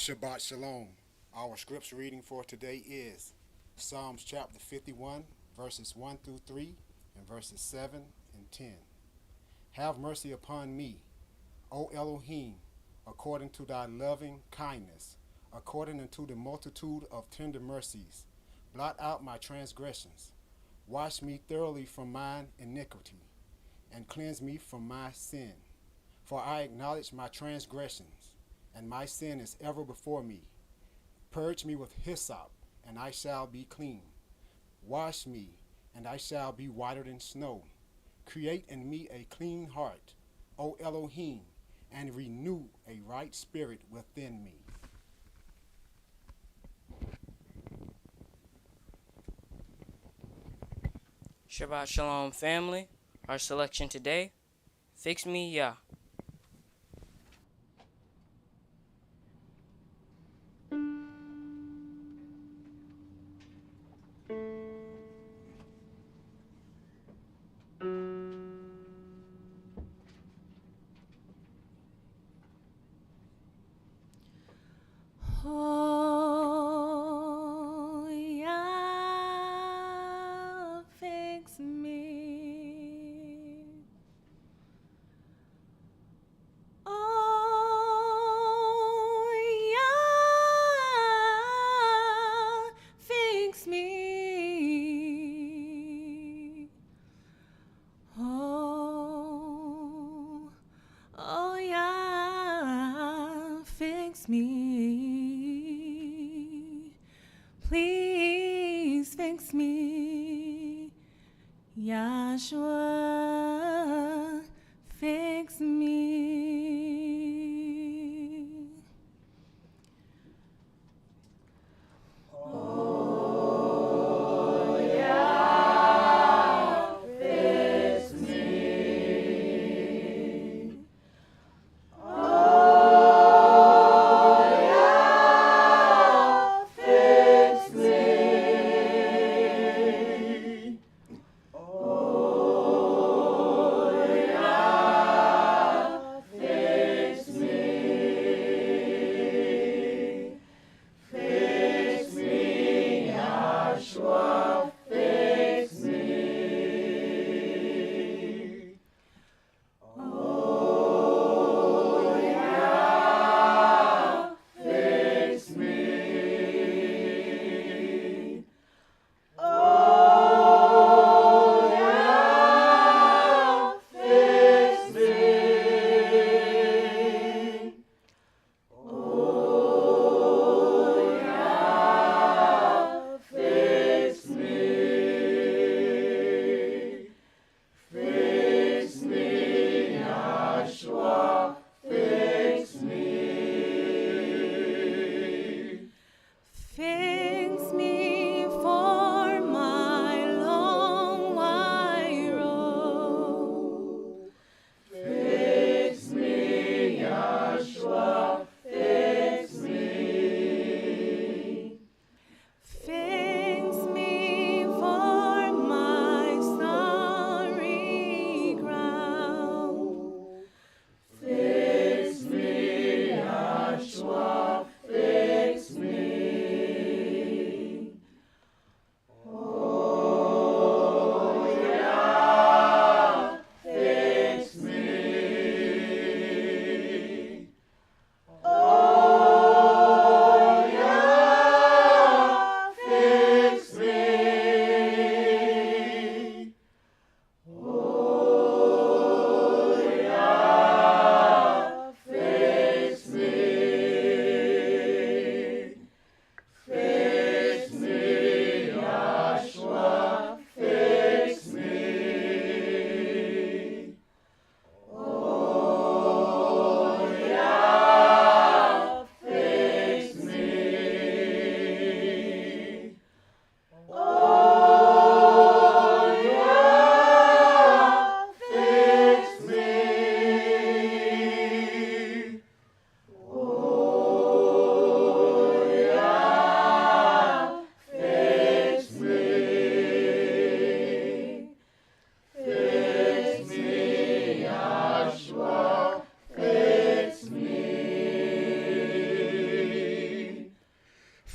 Shabbat Shalom. Our scripture reading for today is Psalms chapter 51, verses 1 through 3, and verses 7 and 10. Have mercy upon me, O Elohim, according to thy loving kindness, according unto the multitude of tender mercies. Blot out my transgressions. Wash me thoroughly from mine iniquity, and cleanse me from my sin. For I acknowledge my transgressions, and my sin is ever before me. Purge me with hyssop, and I shall be clean. Wash me, and I shall be whiter than snow. Create in me a clean heart, O Elohim, and renew a right spirit within me. Shabbat Shalom family. Our selection today, Fix Me Yah. Oh, Yah, fix me. Oh, Yah, fix me. Oh, Yah, fix me. Please fix me. Yahshua, fix me. Oh, Yah, fix me. Oh, Yah, fix me.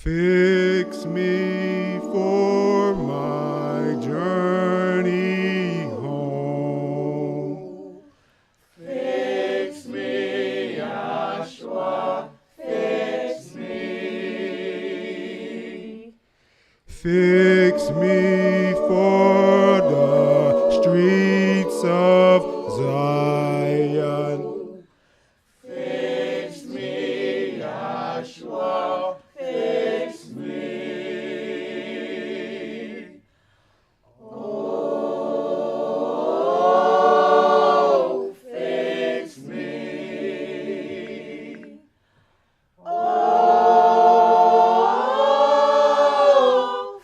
Fix me for my journey home. Fix me, Yahshua, fix me. Fix me for the streets of Zion. Fix me, Yahshua, fix me. Oh, fix me. Oh,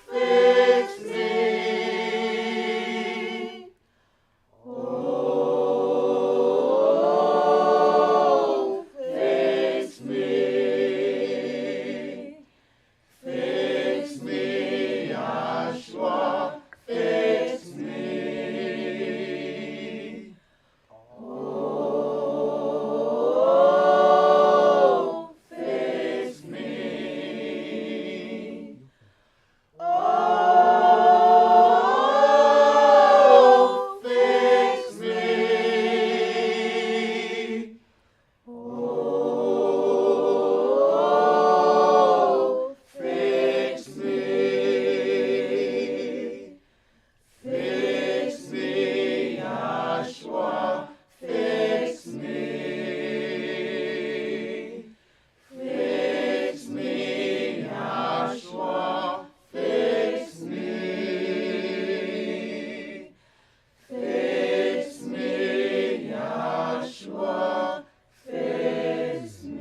fix me. Oh, fix me. Fix me, Yahshua, fix me. Oh, fix me. Oh, fix me. Oh, fix me. Fix me, Yahshua, fix me. Fix me, Yahshua, fix me. Fix me, Yahshua, fix me.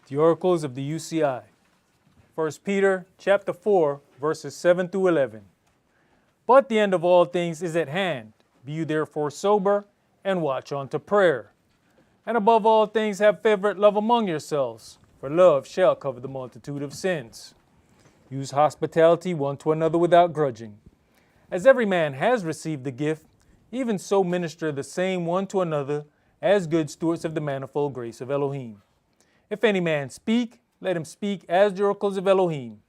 The oracles of the UCI. 1 Peter chapter 4, verses 7 through 11. But the end of all things is at hand. Be you therefore sober, and watch unto prayer. And above all things have fervent love among yourselves, for love shall cover the multitude of sins. Use hospitality one to another without grudging. As every man has received the gift, even so minister the same one to another, as good stewards of the manifold grace of Elohim. If any man speak, let him speak as the oracles of Elohim.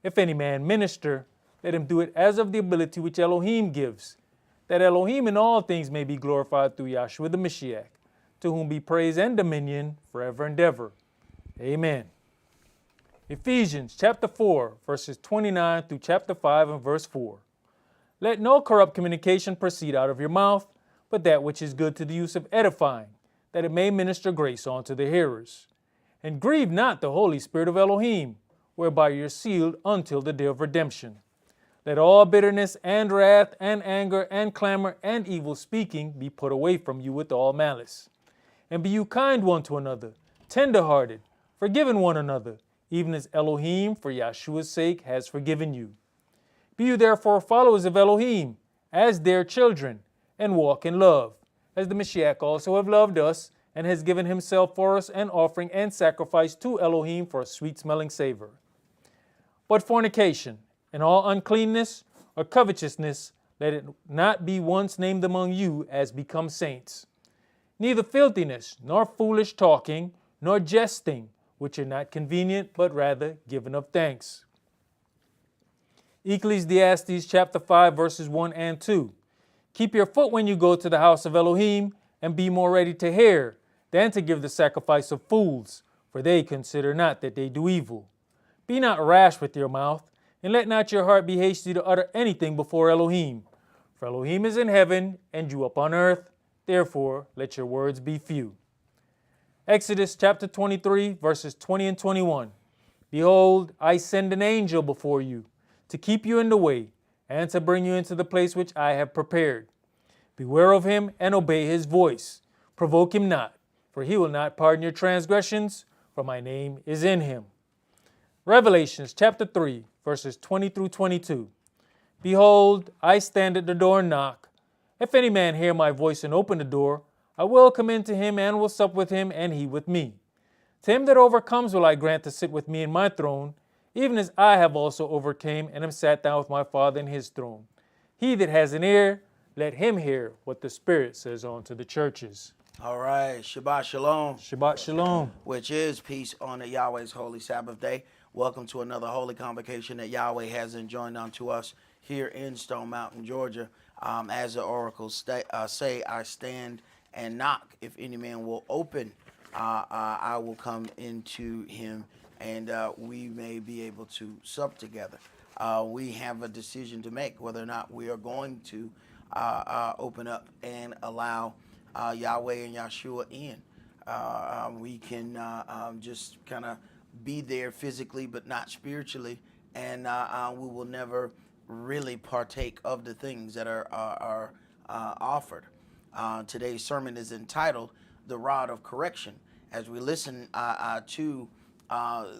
If any man minister, let him do it as of the ability which Elohim gives, that Elohim in all things may be glorified through Yahshua the Mashiach, to whom be praise and dominion forever and ever. Amen. Ephesians chapter 4, verses 29 through chapter 5 and verse 4. Let no corrupt communication proceed out of your mouth, but that which is good to the use of edifying, that it may minister grace unto the hearers. And grieve not the Holy Spirit of Elohim, whereby you're sealed until the day of redemption. Let all bitterness and wrath and anger and clamor and evil speaking be put away from you with all malice. And be you kind one to another, tender-hearted, forgiving one another, even as Elohim for Yahshua's sake has forgiven you. Be you therefore followers of Elohim, as their children, and walk in love, as the Mashiach also have loved us, and has given himself for us an offering and sacrifice to Elohim for a sweet-smelling savor. But fornication, and all uncleanness or covetousness, let it not be once named among you as become saints. Neither filthiness, nor foolish talking, nor jesting, which are not convenient, but rather given of thanks. Ecclesiastes chapter 5, verses 1 and 2. Keep your foot when you go to the house of Elohim, and be more ready to hear than to give the sacrifice of fools, for they consider not that they do evil. Be not rash with your mouth, and let not your heart be hasty to utter anything before Elohim. For Elohim is in heaven, and you upon earth, therefore let your words be few. Exodus chapter 23, verses 20 and 21. Behold, I send an angel before you, to keep you in the way, and to bring you into the place which I have prepared. Beware of him, and obey his voice. Provoke him not, for he will not pardon your transgressions, for my name is in him. Revelations chapter 3, verses 20 through 22. Behold, I stand at the door and knock. If any man hear my voice and open the door, I will come in to him and will sup with him, and he with me. To him that overcomes will I grant to sit with me in my throne, even as I have also overcame and am sat down with my Father in his throne. He that has an ear, let him hear what the Spirit says unto the churches. All right, Shabbat Shalom, Shabbat Shalom. which is peace on the Yahweh's holy Sabbath day. Welcome to another holy convocation that Yahweh has enjoined unto us here in Stone Mountain, Georgia. As the oracles say, I stand and knock. If any man will open, I will come into him, and we may be able to sup together. We have a decision to make whether or not we are going to open up and allow Yahweh and Yahshua in. We can just kind of be there physically but not spiritually, and we will never really partake of the things that are offered. Today's sermon is entitled The Rod of Correction. As we listen to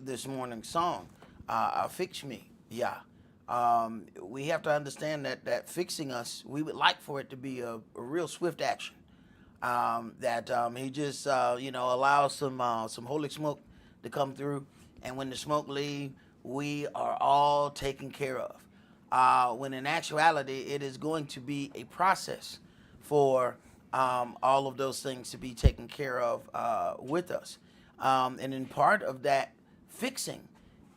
this morning's song, Fix Me, Yah. We have to understand that fixing us, we would like for it to be a real swift action. That he just allows some holy smoke to come through, and when the smoke leaves, we are all taken care of. When in actuality, it is going to be a process for all of those things to be taken care of with us. And in part of that fixing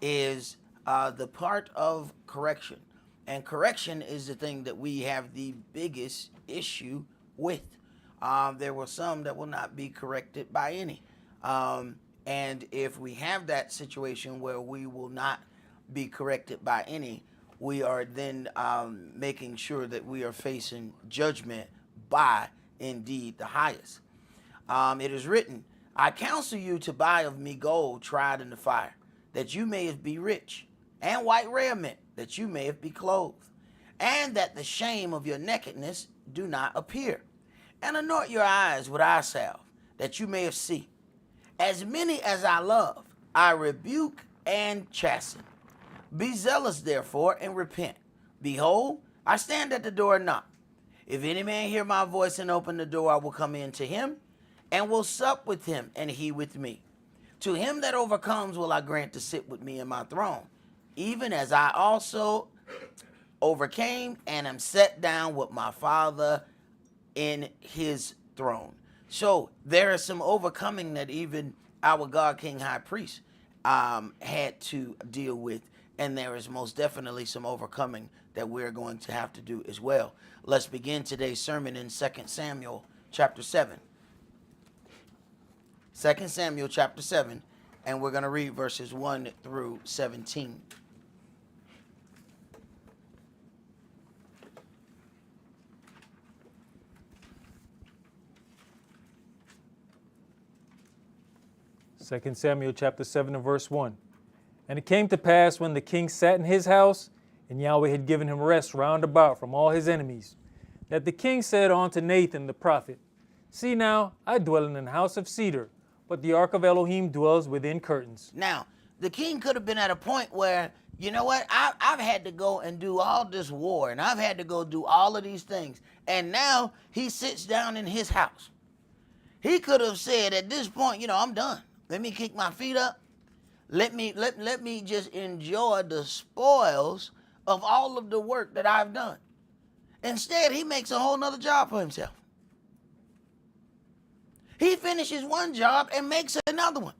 is the part of correction. And correction is the thing that we have the biggest issue with. There were some that will not be corrected by any. And if we have that situation where we will not be corrected by any, we are then making sure that we are facing judgment by indeed the highest. It is written, I counsel you to buy of me gold tried in the fire, that you may be rich, and white raiment, that you may be clothed, and that the shame of your nakedness do not appear. And anoint your eyes with eye salve, that you may see. As many as I love, I rebuke and chasten. Be zealous, therefore, and repent. Behold, I stand at the door and knock. If any man hear my voice and open the door, I will come in to him, and will sup with him, and he with me. To him that overcomes will I grant to sit with me in my throne, even as I also overcame and am set down with my Father in his throne. So there is some overcoming that even our God King High Priest had to deal with, and there is most definitely some overcoming that we're going to have to do as well. Let's begin today's sermon in 2 Samuel chapter 7. 2 Samuel chapter 7, and we're going to read verses 1 through 17. Second Samuel chapter 7 and verse 1. And it came to pass when the king sat in his house, and Yahweh had given him rest round about from all his enemies, that the king said unto Nathan the prophet, See now, I dwell in an house of cedar, but the ark of Elohim dwells within curtains. Now, the king could have been at a point where, you know what, I've had to go and do all this war, and I've had to go do all of these things, and now he sits down in his house. He could have said at this point, I'm done. Let me kick my feet up. Let me just enjoy the spoils of all of the work that I've done. Instead, he makes a whole nother job for himself. He finishes one job and makes another one.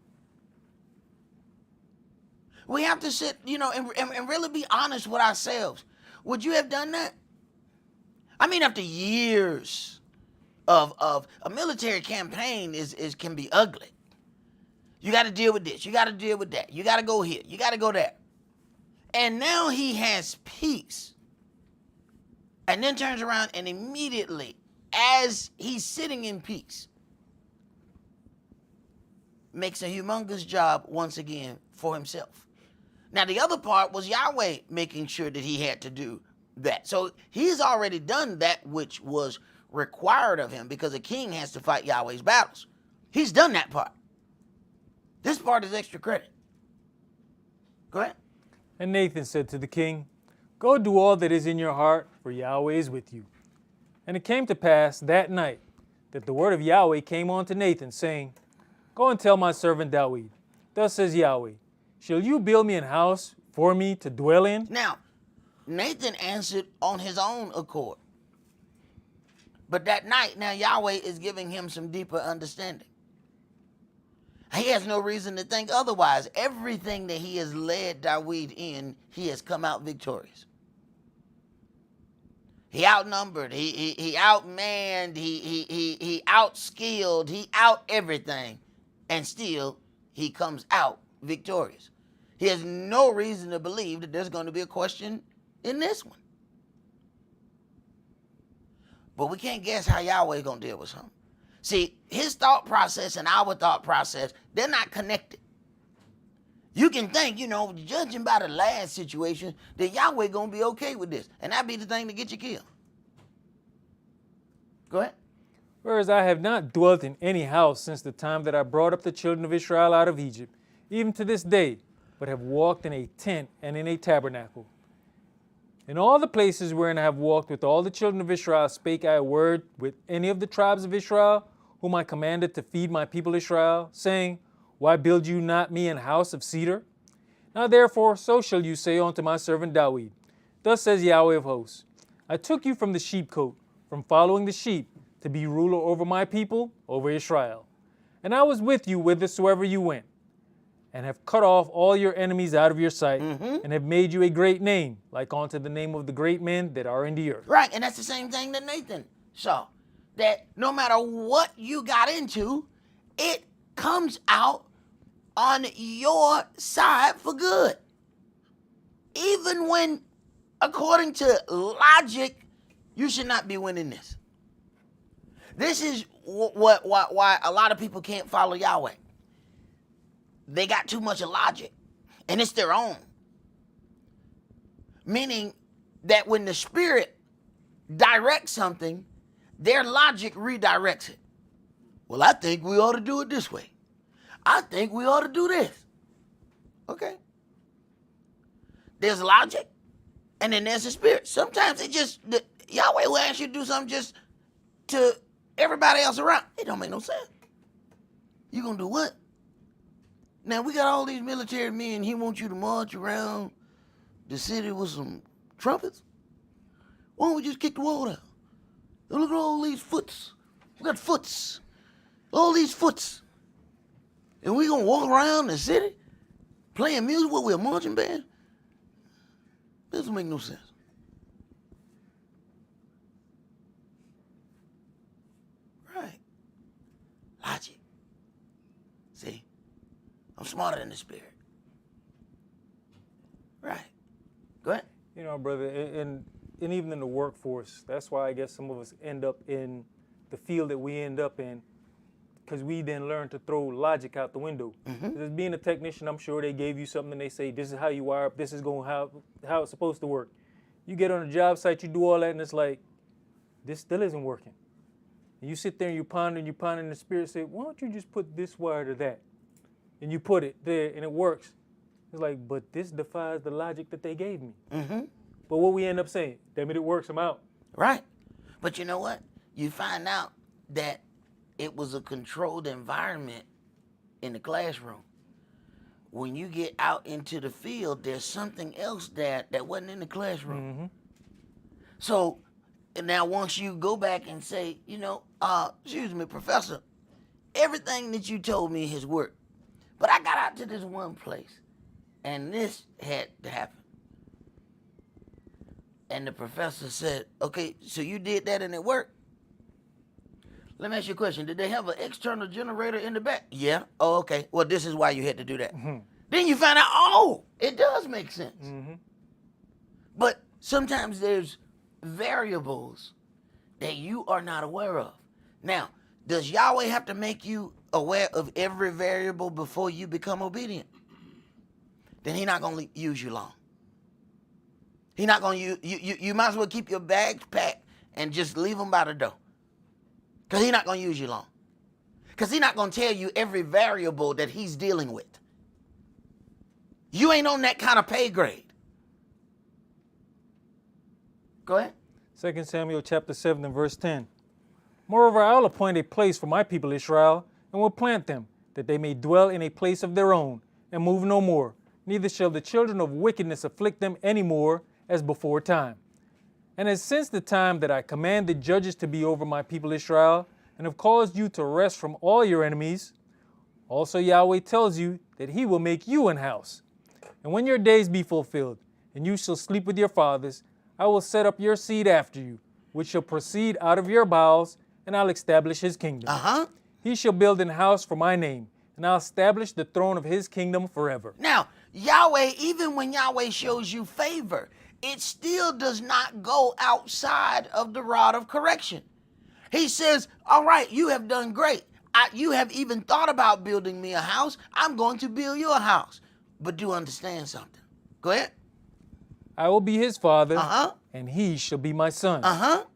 We have to sit, and really be honest with ourselves. Would you have done that? I mean, after years of a military campaign can be ugly. You got to deal with this. You got to deal with that. You got to go here. You got to go there. And now he has peace. And then turns around and immediately, as he's sitting in peace, makes a humongous job once again for himself. Now, the other part was Yahweh making sure that he had to do that. So he's already done that which was required of him, because a king has to fight Yahweh's battles. He's done that part. This part is extra credit. Go ahead. And Nathan said to the king, Go do all that is in your heart, for Yahweh is with you. And it came to pass that night that the word of Yahweh came unto Nathan, saying, Go and tell my servant David, Thus says Yahweh, Shall you build me an house for me to dwell in? Now, Nathan answered on his own accord. But that night, now Yahweh is giving him some deeper understanding. He has no reason to think otherwise. Everything that he has led David in, he has come out victorious. He outnumbered, he outmanned, he outskilled, he out everything, and still he comes out victorious. He has no reason to believe that there's going to be a question in this one. But we can't guess how Yahweh's going to deal with something. See, his thought process and our thought process, they're not connected. You can think, judging by the last situation, that Yahweh going to be okay with this. And that'd be the thing to get you killed. Go ahead. Whereas I have not dwelt in any house since the time that I brought up the children of Israel out of Egypt, even to this day, but have walked in a tent and in a tabernacle. In all the places wherein I have walked with all the children of Israel, spake I a word with any of the tribes of Israel, whom I commanded to feed my people Israel, saying, Why build you not me an house of cedar? Now therefore, so shall you say unto my servant David, Thus says Yahweh of hosts, I took you from the sheepcote, from following the sheep, to be ruler over my people, over Israel. And I was with you whithersoever you went, and have cut off all your enemies out of your sight, and have made you a great name, like unto the name of the great men that are in the earth. Right, and that's the same thing that Nathan saw. That no matter what you got into, it comes out on your side for good. Even when, according to logic, you should not be winning this. This is why a lot of people can't follow Yahweh. They got too much logic, and it's their own. Meaning that when the Spirit directs something, their logic redirects it. Well, I think we ought to do it this way. I think we ought to do this. Okay. There's logic, and then there's the Spirit. Sometimes Yahweh will ask you to do something just to everybody else around. It don't make no sense. You gonna do what? Now, we got all these military men. He wants you to march around the city with some trumpets. Why don't we just kick the wall down? And look at all these foots. We got foots. All these foots. And we going to walk around the city playing music while we're a marching band? Doesn't make no sense. Right. Logic. See? I'm smarter than the Spirit. Right. Go ahead. Brother, and even in the workforce, that's why I guess some of us end up in the field that we end up in, because we then learn to throw logic out the window. As being a technician, I'm sure they gave you something and they say, this is how you wire up, this is going how it's supposed to work. You get on a job site, you do all that, and it's like, this still isn't working. And you sit there and you ponder, and the Spirit say, why don't you just put this wire to that? And you put it there, and it works. It's like, but this defies the logic that they gave me. But what we end up saying, damn it works, I'm out. Right. But you know what? You find out that it was a controlled environment in the classroom. When you get out into the field, there's something else that wasn't in the classroom. So now once you go back and say, excuse me, professor, everything that you told me has worked. But I got out to this one place, and this had to happen. And the professor said, okay, so you did that and it worked? Let me ask you a question. Did they have an external generator in the back? Yeah. Oh, okay. Well, this is why you had to do that. Then you find out, it does make sense. But sometimes there's variables that you are not aware of. Now, does Yahweh have to make you aware of every variable before you become obedient? Then he's not going to use you long. He's not going to use you might as well keep your bags packed and just leave them by the door. Because he's not going to use you long. Because he's not going to tell you every variable that he's dealing with. You ain't on that kind of pay grade. Go ahead. 2 Samuel chapter 7 and verse 10. Moreover, I will appoint a place for my people Israel, and will plant them, that they may dwell in a place of their own, and move no more, neither shall the children of wickedness afflict them any more as before time. And as since the time that I commanded judges to be over my people Israel, and have caused you to rest from all your enemies, also Yahweh tells you that he will make you an house. And when your days be fulfilled, and you shall sleep with your fathers, I will set up your seed after you, which shall proceed out of your bowels, and I'll establish his kingdom. He shall build an house for my name, and I'll establish the throne of his kingdom forever. Now, Yahweh, even when Yahweh shows you favor, it still does not go outside of the rod of correction. He says, all right, you have done great. You have even thought about building me a house. I'm going to build you a house. But do understand something. Go ahead. I will be his father, and he shall be my son.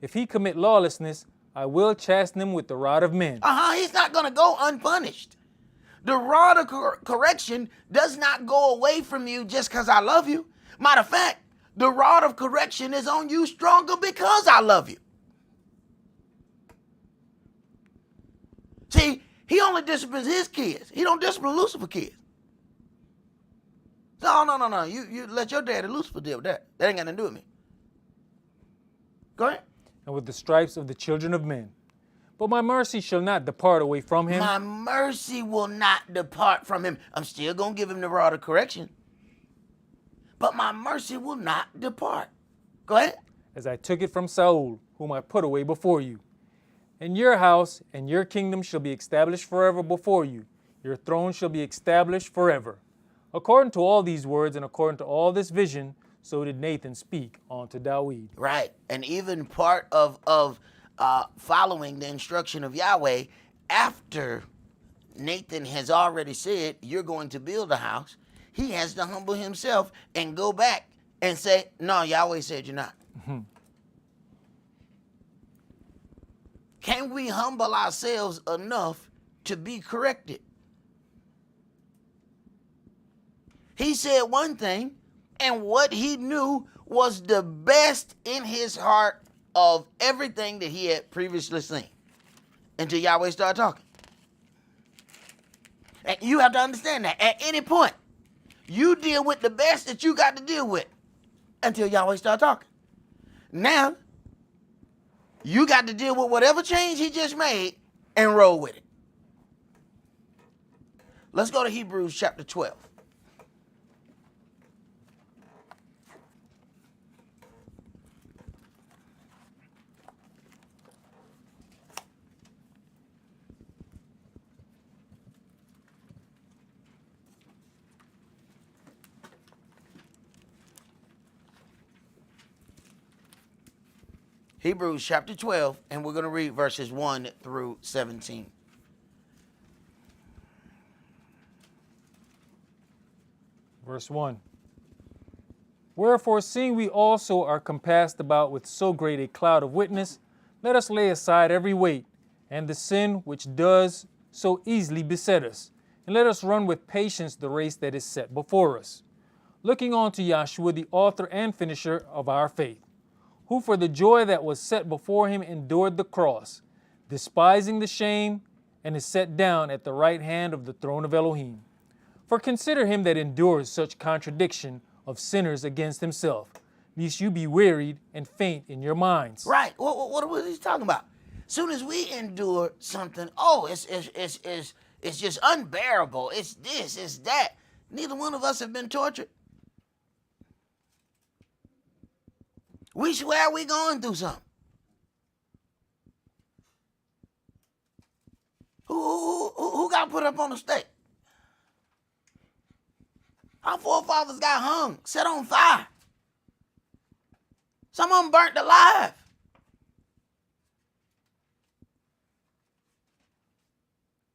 If he commit lawlessness, I will chasten him with the rod of men. He's not going to go unpunished. The rod of correction does not go away from you just because I love you. Matter of fact, the rod of correction is on you stronger because I love you. See, he only disciplines his kids. He don't discipline Lucifer's kids. No. You let your daddy Lucifer deal with that. That ain't got nothing to do with me. Go ahead. And with the stripes of the children of men. But my mercy shall not depart away from him. My mercy will not depart from him. I'm still going to give him the rod of correction. But my mercy will not depart. Go ahead. As I took it from Saul, whom I put away before you. And your house and your kingdom shall be established forever before you. Your throne shall be established forever. According to all these words and according to all this vision, so did Nathan speak unto Dawid. Right. And even part of following the instruction of Yahweh, after Nathan has already said, you're going to build a house, he has to humble himself and go back and say, no, Yahweh said you're not. Can we humble ourselves enough to be corrected? He said one thing, and what he knew was the best in his heart of everything that he had previously seen until Yahweh started talking. And you have to understand that at any point, you deal with the best that you got to deal with until Yahweh started talking. Now, you got to deal with whatever change he just made and roll with it. Let's go to Hebrews chapter 12. Hebrews chapter 12, and we're going to read verses 1 through 17. Verse 1. Wherefore, seeing we also are compassed about with so great a cloud of witness, let us lay aside every weight, and the sin which does so easily beset us, and let us run with patience the race that is set before us, looking on to Yahshua, the author and finisher of our faith, who for the joy that was set before him endured the cross, despising the shame, and is set down at the right hand of the throne of Elohim. For consider him that endures such contradiction of sinners against himself, lest you be wearied and faint in your minds. Right. What was he talking about? Soon as we endure something, it's just unbearable. It's this, it's that. Neither one of us have been tortured. We swear we going through something. Who got put up on the stake? Our forefathers got hung, set on fire. Some of them burnt alive.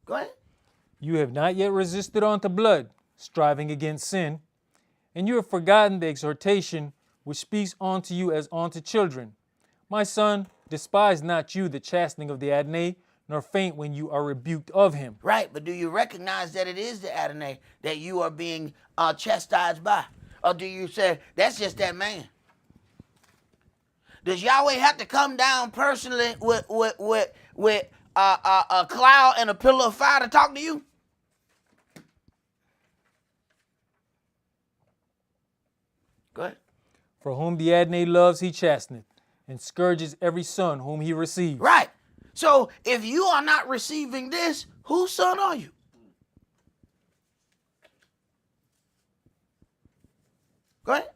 Go ahead. You have not yet resisted unto blood, striving against sin, and you have forgotten the exhortation which speaks unto you as unto children. My son, despise not you the chastening of the Adonai, nor faint when you are rebuked of him. Right, but do you recognize that it is the Adonai that you are being chastised by? Or do you say, that's just that man? Does Yahweh have to come down personally with a cloud and a pillar of fire to talk to you? Go ahead. For whom the Adonai loves, he chasteneth, and scourges every son whom he receives. Right. So if you are not receiving this, whose son are you? Go ahead.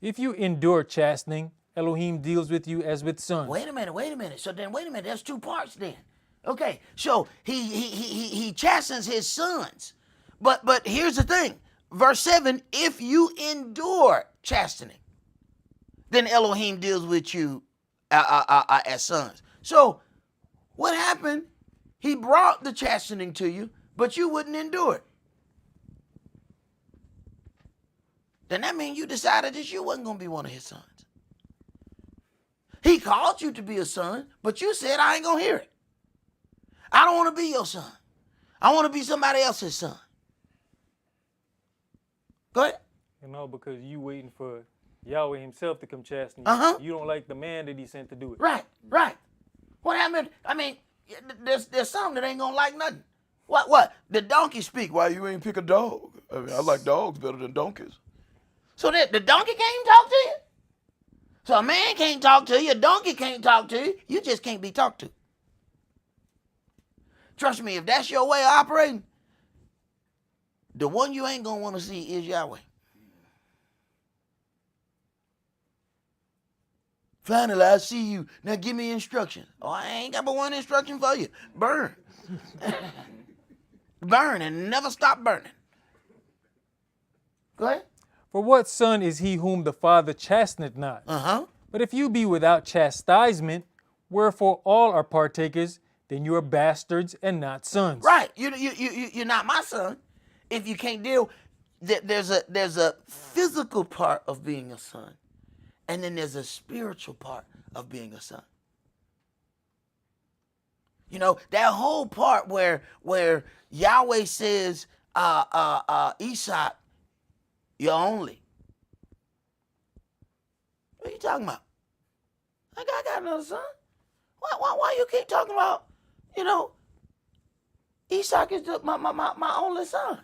If you endure chastening, Elohim deals with you as with sons. Wait a minute. So then, wait a minute. There's two parts then. Okay. So he chastens his sons, but here's the thing. Verse 7: if you endure chastening, then Elohim deals with you as sons. So what happened? He brought the chastening to you, but you wouldn't endure it. Then that means you decided that you wasn't going to be one of his sons. He called you to be a son, but you said, I ain't going to hear it. I don't want to be your son. I want to be somebody else's son. Go ahead. You know, because you waiting for Yahweh himself to come chasten you. Uh-huh. You don't like the man that he sent to do it. Right. What happened? I mean, there's some that ain't going to like nothing. What? The donkey speak. Why you ain't pick a dog? I mean, I like dogs better than donkeys. So that the donkey can't talk to you? So a man can't talk to you, a donkey can't talk to you, you just can't be talked to. Trust me, if that's your way of operating, the one you ain't going to want to see is Yahweh. Finally, I see you. Now give me instructions. Oh, I ain't got but one instruction for you. Burn. Burn and never stop burning. Go ahead. For what son is he whom the Father chasteneth not? Uh-huh. But if you be without chastisement, wherefore all are partakers, then you are bastards and not sons. Right. You're not my son if you can't deal. There's a physical part of being a son, and then there's a spiritual part of being a son. You know, that whole part where Yahweh says, Esaac, you're only. What are you talking about? I got another son. Why you keep talking about, Esaac is my only son?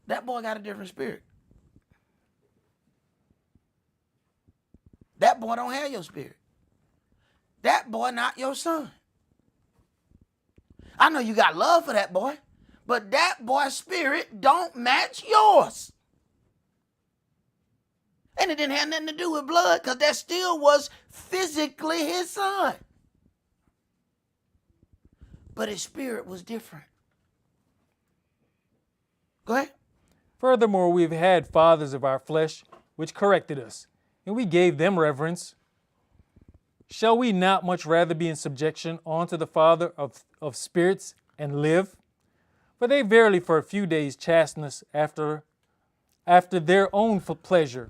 That boy got a different spirit. That boy don't have your spirit. That boy not your son. I know you got love for that boy, but that boy's spirit don't match yours. And it didn't have nothing to do with blood, because that still was physically his son. But his spirit was different. Go ahead. Furthermore, we have had fathers of our flesh, which corrected us, and we gave them reverence. Shall we not much rather be in subjection unto the Father of spirits and live? For they verily for a few days chasten us after their own pleasure,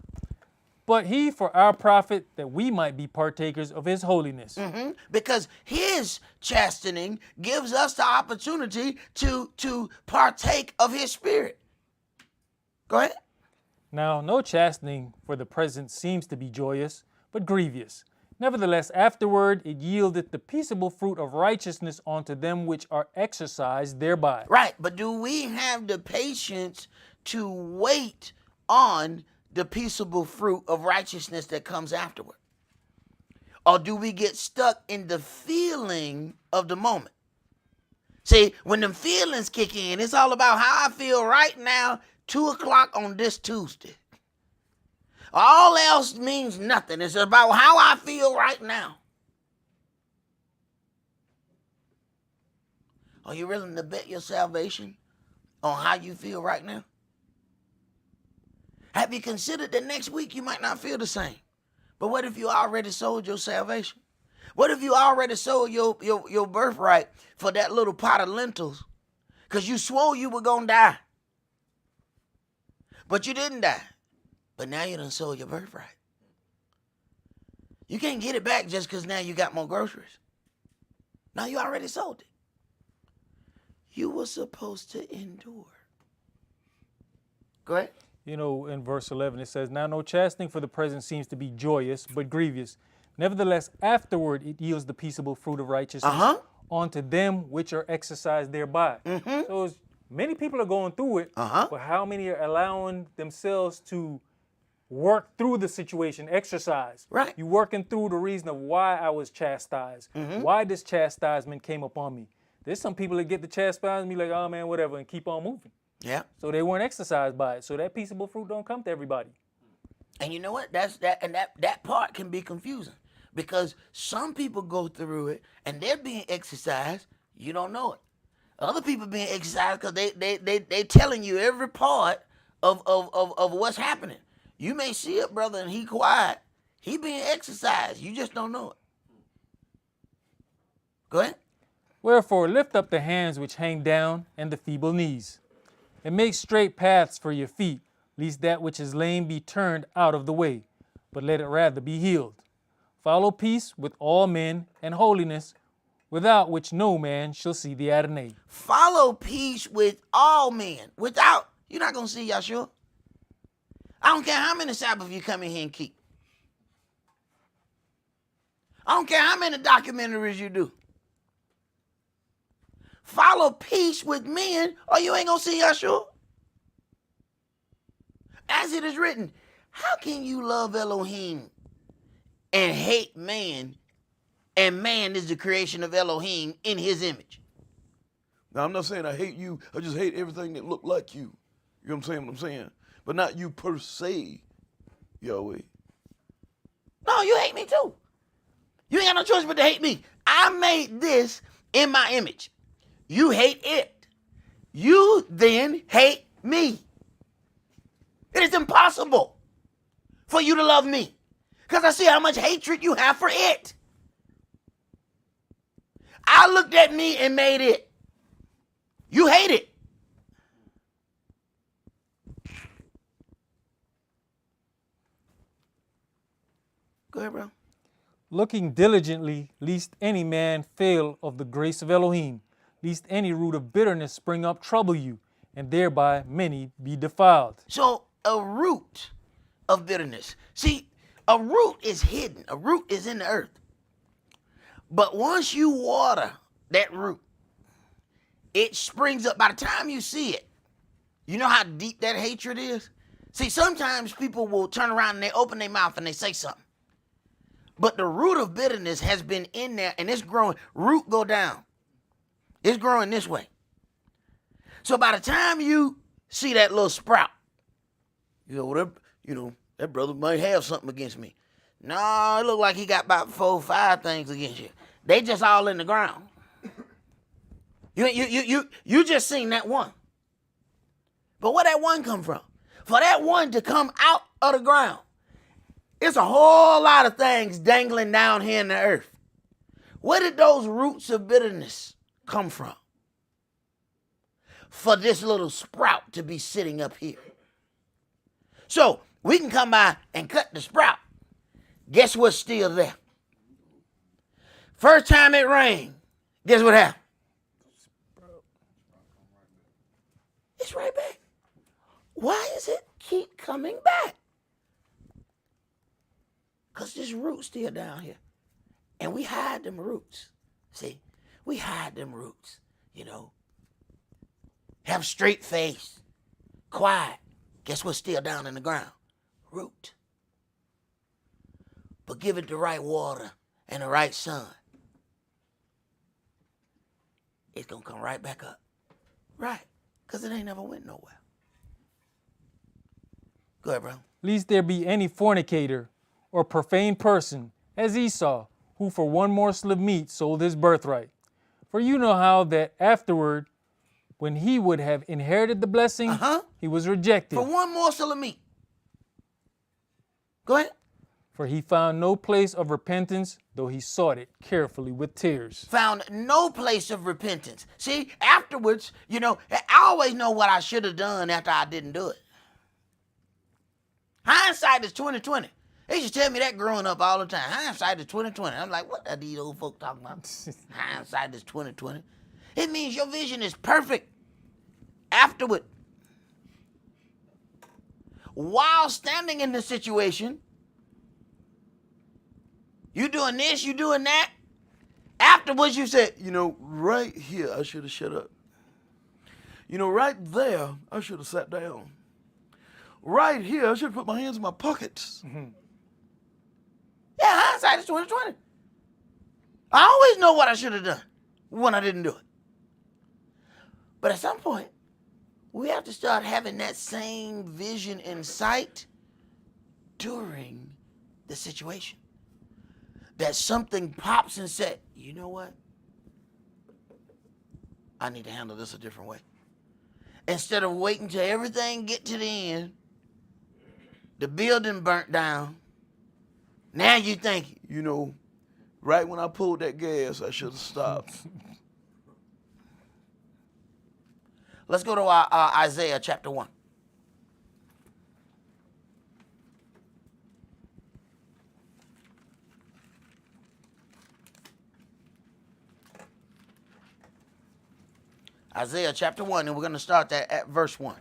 but he for our profit, that we might be partakers of his holiness. Mm-hmm. Because his chastening gives us the opportunity to partake of his spirit. Go ahead. Now, no chastening for the present seems to be joyous, but grievous. Nevertheless, afterward it yieldeth the peaceable fruit of righteousness unto them which are exercised thereby. Right, but do we have the patience to wait on the peaceable fruit of righteousness that comes afterward? Or do we get stuck in the feeling of the moment? See, when them feelings kick in, it's all about how I feel right now, 2:00 on this Tuesday. All else means nothing. It's about how I feel right now. Are you willing to bet your salvation on how you feel right now? Have you considered that next week you might not feel the same? But what if you already sold your salvation? What if you already sold your birthright for that little pot of lentils? Because you swore you were going to die. But you didn't die. But now you done sold your birthright. You can't get it back just because now you got more groceries. Now you already sold it. You were supposed to endure. Go ahead. You know, in verse 11 it says, Now no chastening for the present seems to be joyous, but grievous. Nevertheless, afterward it yields the peaceable fruit of righteousness unto them which are exercised thereby. Mm-hmm. So Many people are going through it, Uh-huh. but how many are allowing themselves to work through the situation, exercise? Right. You working through the reason of why I was chastised, why this chastisement came upon me. There's some people that get the chastisement and be like, oh man, whatever, and keep on moving. Yeah. So they weren't exercised by it. So that peaceable fruit don't come to everybody. And you know what? That part can be confusing because some people go through it and they're being exercised. You don't know it. Other people being exercised because they telling you every part of what's happening. You may see it, brother, and he quiet. He being exercised. You just don't know it. Go ahead. Wherefore lift up the hands which hang down and the feeble knees, and make straight paths for your feet, lest that which is lame be turned out of the way, but let it rather be healed. Follow peace with all men and holiness, without which no man shall see the Adonai. Follow peace with all men. Without, you're not going to see Yahshua. I don't care how many Sabbath you come in here and keep. I don't care how many documentaries you do. Follow peace with men or you ain't going to see Yahshua. As it is written, how can you love Elohim and hate man, and man is the creation of Elohim in his image? Now, I'm not saying I hate you. I just hate everything that look like you. You know what I'm saying? But not you per se, Yahweh. No, you hate me too. You ain't got no choice but to hate me. I made this in my image. You hate it. You then hate me. It is impossible for you to love me because I see how much hatred you have for it. I looked at me and made it. You hate it. Go ahead, bro. Looking diligently, lest any man fail of the grace of Elohim, lest any root of bitterness spring up trouble you, and thereby many be defiled. So a root of bitterness. See, a root is hidden. A root is in the earth. But once you water that root, it springs up. By the time you see it, you know how deep that hatred is? See, sometimes people will turn around and they open their mouth and they say something. But the root of bitterness has been in there and it's growing. Root go down. It's growing this way. So by the time you see that little sprout, you know, well, that brother might have something against me. No, it look like he got about 4 or 5 things against you. They just all in the ground. You just seen that one. But where that one come from? For that one to come out of the ground, it's a whole lot of things dangling down here in the earth. Where did those roots of bitterness come from? For this little sprout to be sitting up here. So we can come by and cut the sprout. Guess what's still there? First time it rained, guess what happened? It's right back. Why does it keep coming back? Because this root's still down here. And we hide them roots. See, we hide them roots, you know. Have straight face, quiet. Guess what's still down in the ground? Root. But give it the right water and the right sun. It's going to come right back up. Right. Because it ain't never went nowhere. Go ahead, bro. Lest there be any fornicator or profane person, as Esau, who for one morsel of meat sold his birthright. For you know how that afterward, when he would have inherited the blessing, he was rejected. For one morsel of meat. Go ahead. For he found no place of repentance, though he sought it carefully with tears. Found no place of repentance. See, afterwards, you know, I always know what I should have done after I didn't do it. Hindsight is 20/20. They used to tell me that growing up all the time. Hindsight is 20/20. I'm like, what are these old folk talking about? Hindsight is 20/20. It means your vision is perfect afterward. While standing in the situation, you doing this, you doing that. Afterwards, you said, You know, right here, I should have shut up. You know, right there, I should have sat down. Right here, I should have put my hands in my pockets. Yeah, hindsight is 2020. I always know what I should have done when I didn't do it. But at some point, we have to start having that same vision in sight during the situation. That something pops and says, you know what? I need to handle this a different way. Instead of waiting till everything get to the end, the building burnt down, now you think, You know, right when I pulled that gas, I should have stopped. let's go to Isaiah chapter 1. Isaiah chapter 1, and we're going to start that at verse 1.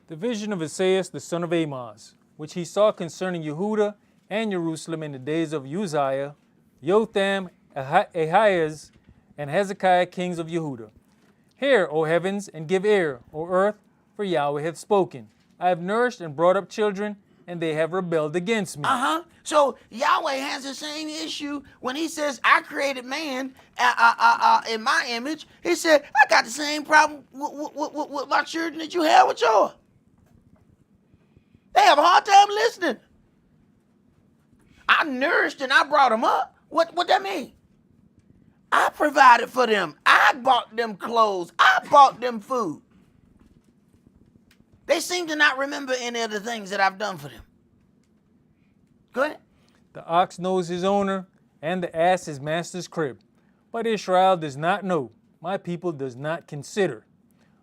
The vision of Esaias the son of Amoz, which he saw concerning Yehuda and Jerusalem in the days of Uzziah, Jotham, Ahias, and Hezekiah kings of Yehuda. Hear, O heavens, and give ear, O earth, for Yahweh hath spoken. I have nourished and brought up children, and they have rebelled against me. So Yahweh has the same issue when he says, I created man in my image. He said, I got the same problem with my children that you have with yours. They have a hard time listening. I nourished and I brought them up. What that mean? I provided for them. I bought them clothes. I bought them food. They seem to not remember any of the things that I've done for them. Go ahead. The ox knows his owner, and the ass his master's crib. But Israel does not know. My people does not consider.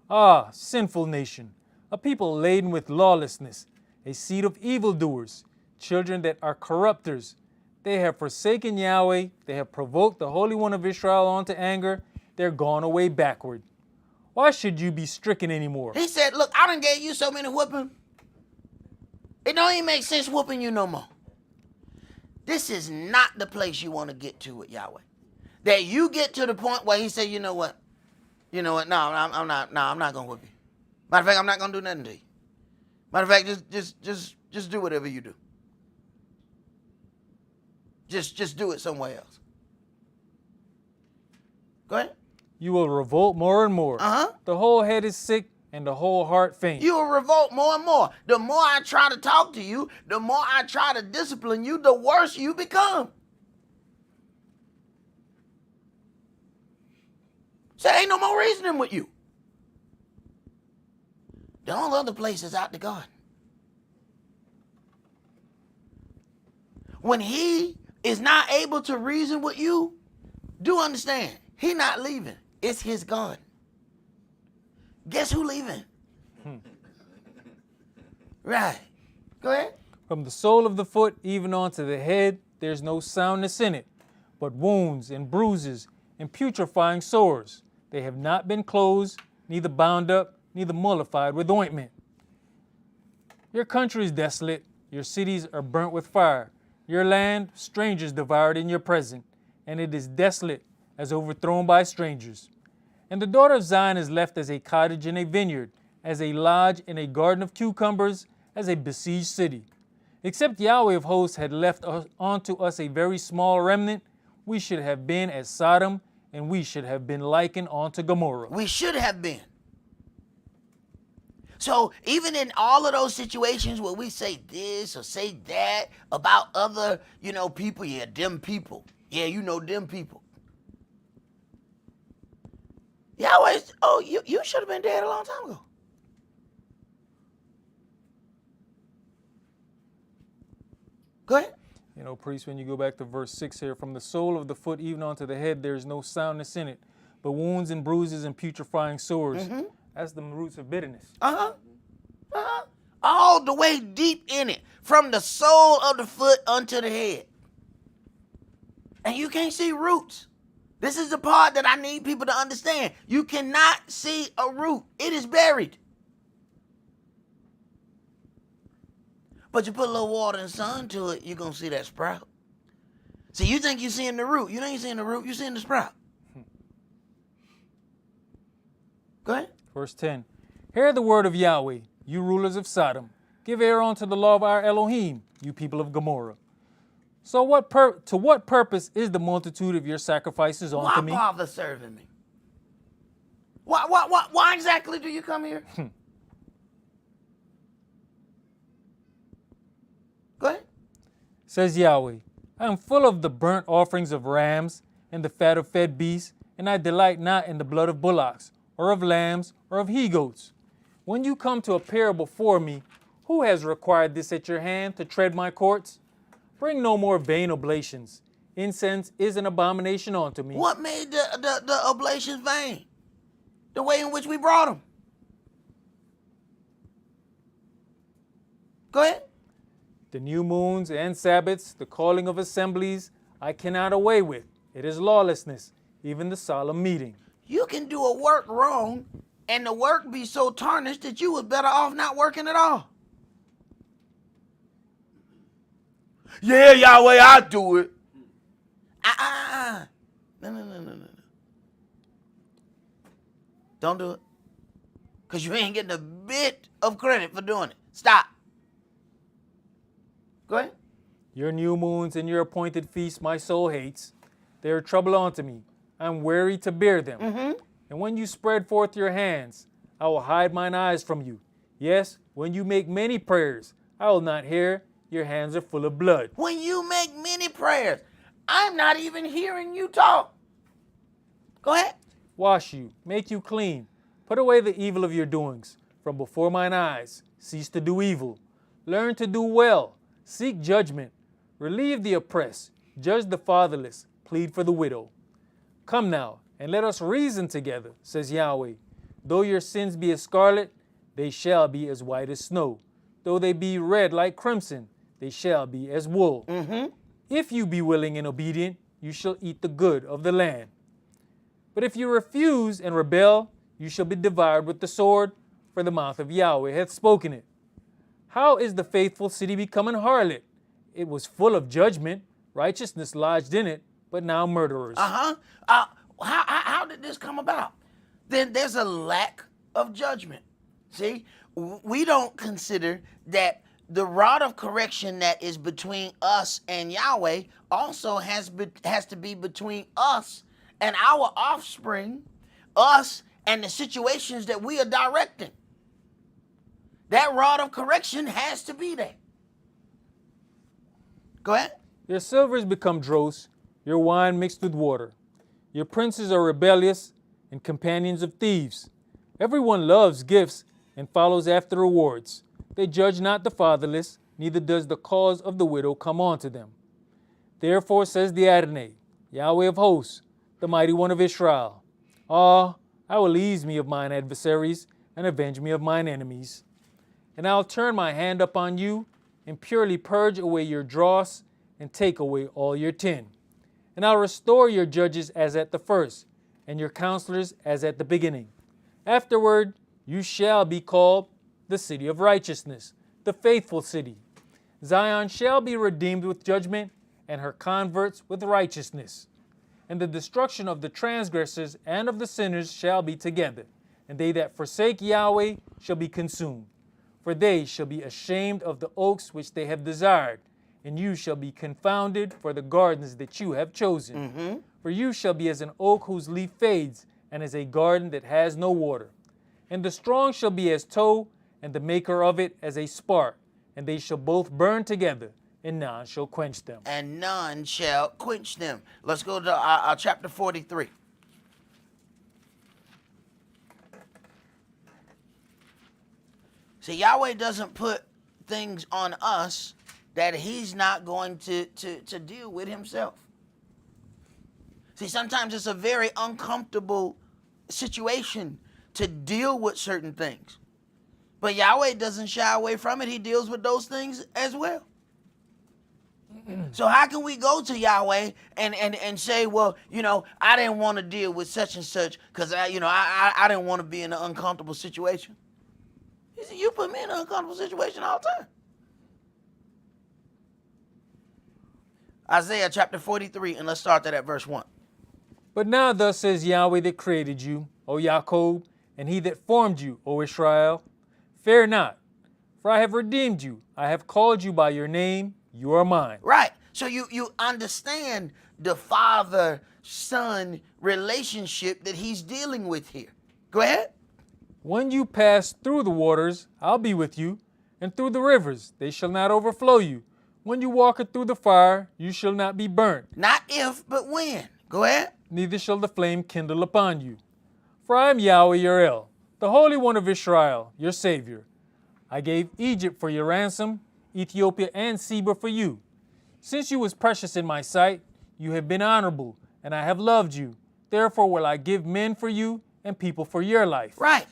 Ah, sinful nation, a people laden with lawlessness, a seed of evildoers, children that are corrupters. They have forsaken Yahweh. They have provoked the Holy One of Israel unto anger. They're gone away backward. Why should you be stricken anymore? He said, look, I done gave you so many whooping. It don't even make sense whooping you no more. This is not the place you want to get to with Yahweh. That you get to the point where he said, you know what? No, I'm not gonna whoop you. Matter of fact, I'm not gonna do nothing to you. Matter of fact, just do whatever you do. Just do it somewhere else. Go ahead. You will revolt more and more. The whole head is sick and the whole heart faint. You will revolt more and more. The more I try to talk to you, the more I try to discipline you, the worse you become. So ain't no more reasoning with you. The only other place is out the garden. When he is not able to reason with you, do understand, he not leaving. It's his garden. Guess who leaving? Right. Go ahead. From the sole of the foot even onto the head, there's no soundness in it, but wounds and bruises and putrefying sores. They have not been closed, neither bound up, neither mollified with ointment. Your country is desolate, your cities are burnt with fire. Your land, strangers devoured in your presence, and it is desolate as overthrown by strangers. And the daughter of Zion is left as a cottage in a vineyard, as a lodge in a garden of cucumbers, as a besieged city. Except Yahweh of hosts had left unto us a very small remnant, we should have been as Sodom, and we should have been likened unto Gomorrah. We should have been. So even in all of those situations where we say this or say that about other, people, yeah, them people. Yeah, them people. Yahweh, you should have been dead a long time ago. Go ahead. Priest, when you go back to verse 6 here, from the sole of the foot even onto the head, there is no soundness in it, but wounds and bruises and putrefying sores. That's the roots of bitterness. All the way deep in it, from the sole of the foot unto the head. And you can't see roots. This is the part that I need people to understand. You cannot see a root. It is buried. But you put a little water and sun to it, you're going to see that sprout. See, you think you're seeing the root. You ain't seeing the root. You're seeing the sprout. Go ahead. Verse 10. Hear the word of Yahweh, you rulers of Sodom. Give ear unto the law of our Elohim, you people of Gomorrah. So to what purpose is the multitude of your sacrifices unto me? Why bother serving me? Why exactly do you come here? Go ahead. Says Yahweh, I am full of the burnt offerings of rams and the fat of fed beasts, and I delight not in the blood of bullocks, or of lambs, or of he-goats. When you come to appear before me, who has required this at your hand to tread my courts? Bring no more vain oblations. Incense is an abomination unto me. What made the oblations vain? The way in which we brought them. Go ahead. The new moons and Sabbaths, the calling of assemblies, I cannot away with. It is lawlessness, even the solemn meeting. You can do a work wrong, and the work be so tarnished that you was better off not working at all. Yeah, Yahweh, I do it. No. Don't do it. Because you ain't getting a bit of credit for doing it. Stop. Go ahead. Your new moons and your appointed feasts my soul hates. They are trouble unto me. I am weary to bear them. And when you spread forth your hands, I will hide mine eyes from you. Yes, when you make many prayers, I will not hear. Your hands are full of blood. When you make many prayers, I'm not even hearing you talk. Go ahead. Wash you, make you clean. Put away the evil of your doings from before mine eyes. Cease to do evil. Learn to do well. Seek judgment. Relieve the oppressed. Judge the fatherless. Plead for the widow. Come now, and let us reason together, says Yahweh. Though your sins be as scarlet, they shall be as white as snow. Though they be red like crimson, they shall be as wool. If you be willing and obedient, you shall eat the good of the land. But if you refuse and rebel, you shall be devoured with the sword, for the mouth of Yahweh hath spoken it. How is the faithful city become an harlot? It was full of judgment, righteousness lodged in it, but now murderers. How did this come about? Then there's a lack of judgment. See, we don't consider that the rod of correction that is between us and Yahweh also has to be between us and our offspring, us and the situations that we are directing. That rod of correction has to be there. Go ahead. Your silver is become dross, your wine mixed with water. Your princes are rebellious and companions of thieves. Everyone loves gifts and follows after rewards. They judge not the fatherless, neither does the cause of the widow come unto them. Therefore says the Adonai, Yahweh of hosts, the mighty one of Israel, I will ease me of mine adversaries and avenge me of mine enemies. And I'll turn my hand upon you and purely purge away your dross and take away all your tin. And I'll restore your judges as at the first, and your counselors as at the beginning. Afterward, you shall be called the city of righteousness, the faithful city. Zion shall be redeemed with judgment, and her converts with righteousness. And the destruction of the transgressors and of the sinners shall be together, and they that forsake Yahweh shall be consumed. For they shall be ashamed of the oaks which they have desired, and you shall be confounded for the gardens that you have chosen. For you shall be as an oak whose leaf fades, and as a garden that has no water. And the strong shall be as tow, and the maker of it as a spark, and they shall both burn together, and none shall quench them. And none shall quench them. Let's go to chapter 43. See, Yahweh doesn't put things on us that he's not going to deal with himself. See, sometimes it's a very uncomfortable situation to deal with certain things. But Yahweh doesn't shy away from it. He deals with those things as well. So how can we go to Yahweh and say, well, I didn't want to deal with such and such because I didn't want to be in an uncomfortable situation. He said, you put me in an uncomfortable situation all the Isaiah chapter 43, and let's start that at verse 1. But now thus says Yahweh that created you, O Jacob, and he that formed you, O Israel. Fear not, for I have redeemed you. I have called you by your name. You are mine. Right. So you understand the father-son relationship that he's dealing with here. Go ahead. When you pass through the waters, I'll be with you, and through the rivers, they shall not overflow you. When you walk through the fire, you shall not be burnt, Not if, but when. Go ahead. neither shall the flame kindle upon you. For I am Yahweh your El, the Holy One of Israel, your Savior. I gave Egypt for your ransom, Ethiopia and Seba for you. Since you was precious in my sight, you have been honorable, and I have loved you. Therefore will I give men for you and people for your life. Right.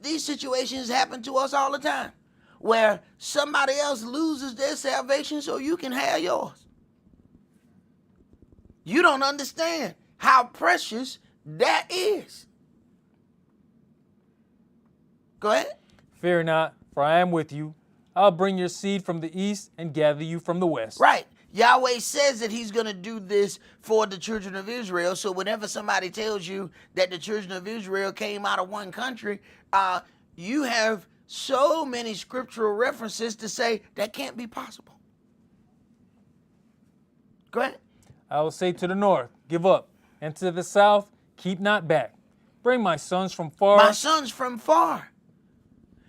These situations happen to us all the time, where somebody else loses their salvation so you can have yours. You don't understand how precious that is. Go ahead. Fear not, for I am with you. I'll bring your seed from the east and gather you from the west. Right. Yahweh says that he's going to do this for the children of Israel. So whenever somebody tells you that the children of Israel came out of one country, you have so many scriptural references to say that can't be possible. Go ahead. I will say to the north, give up, and to the south, keep not back. Bring my sons from far. My sons from far.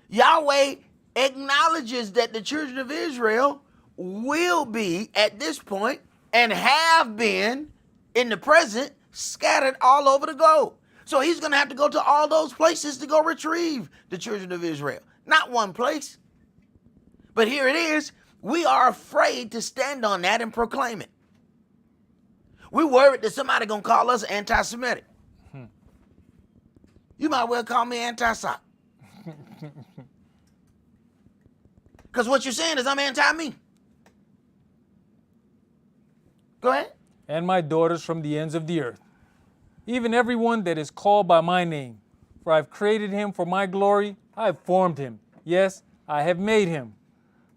Yahweh acknowledges that the children of Israel will be, at this point, and have been in the present, scattered all over the globe. So he's going to have to go to all those places to go retrieve the children of Israel. Not one place. But here it is. We are afraid to stand on that and proclaim it. We're worried that somebody going to call us anti-Semitic. You might well call me anti-Sock. Because what you're saying is I'm anti-me. Go ahead. And my daughters from the ends of the earth. Even everyone that is called by my name. For I have created him for my glory. I have formed him. Yes, I have made him.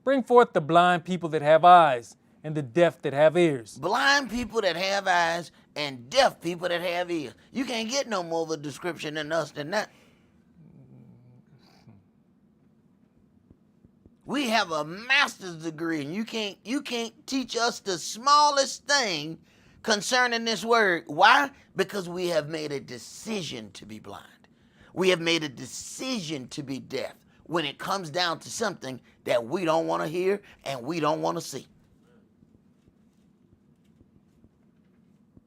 Bring forth the blind people that have eyes, and the deaf that have ears. Blind people that have eyes and deaf people that have ears. You can't get no more of a description than us than that. We have a master's degree, and you can't teach us the smallest thing concerning this word. Why? Because we have made a decision to be blind. We have made a decision to be deaf when it comes down to something that we don't want to hear and we don't want to see.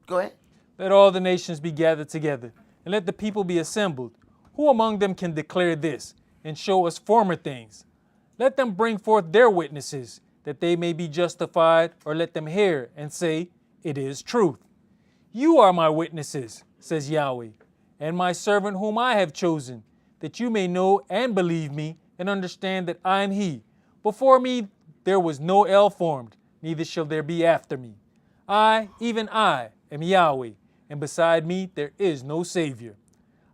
Go ahead. Let all the nations be gathered together, and let the people be assembled. Who among them can declare this, and show us former things? Let them bring forth their witnesses, that they may be justified, or let them hear and say, it is truth. You are my witnesses, says Yahweh, and my servant whom I have chosen, that you may know and believe me, and understand that I am he. Before me there was no El formed, neither shall there be after me. I, even I, am Yahweh, and beside me there is no Savior.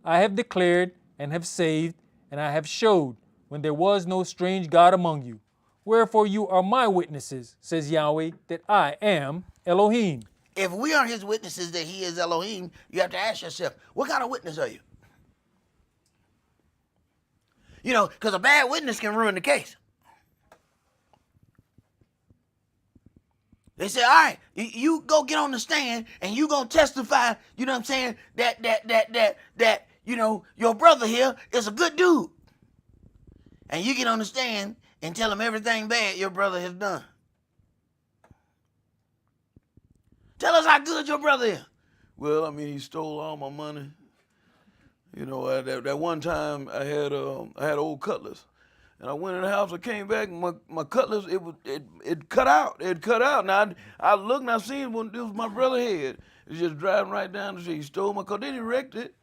I have declared and have saved, and I have showed, when there was no strange God among you. Wherefore you are my witnesses, says Yahweh, that I am Elohim. If we are his witnesses that he is Elohim, you have to ask yourself, what kind of witness are you? You know, because a bad witness can ruin the case. They say, all right, you go get on the stand and you gonna testify, you know what I'm saying, that you know, your brother here is a good dude. And you get on the stand and tell him everything bad your brother has done. Tell us how good your brother is. Well, I mean, he stole all my money. You know, that one time I had old cutlass, and I went in the house. I came back, and my cutlass it cut out. It cut out. Now I looked and I seen when it was my brother head. It was just driving right down the street. He stole my car. Then he wrecked it.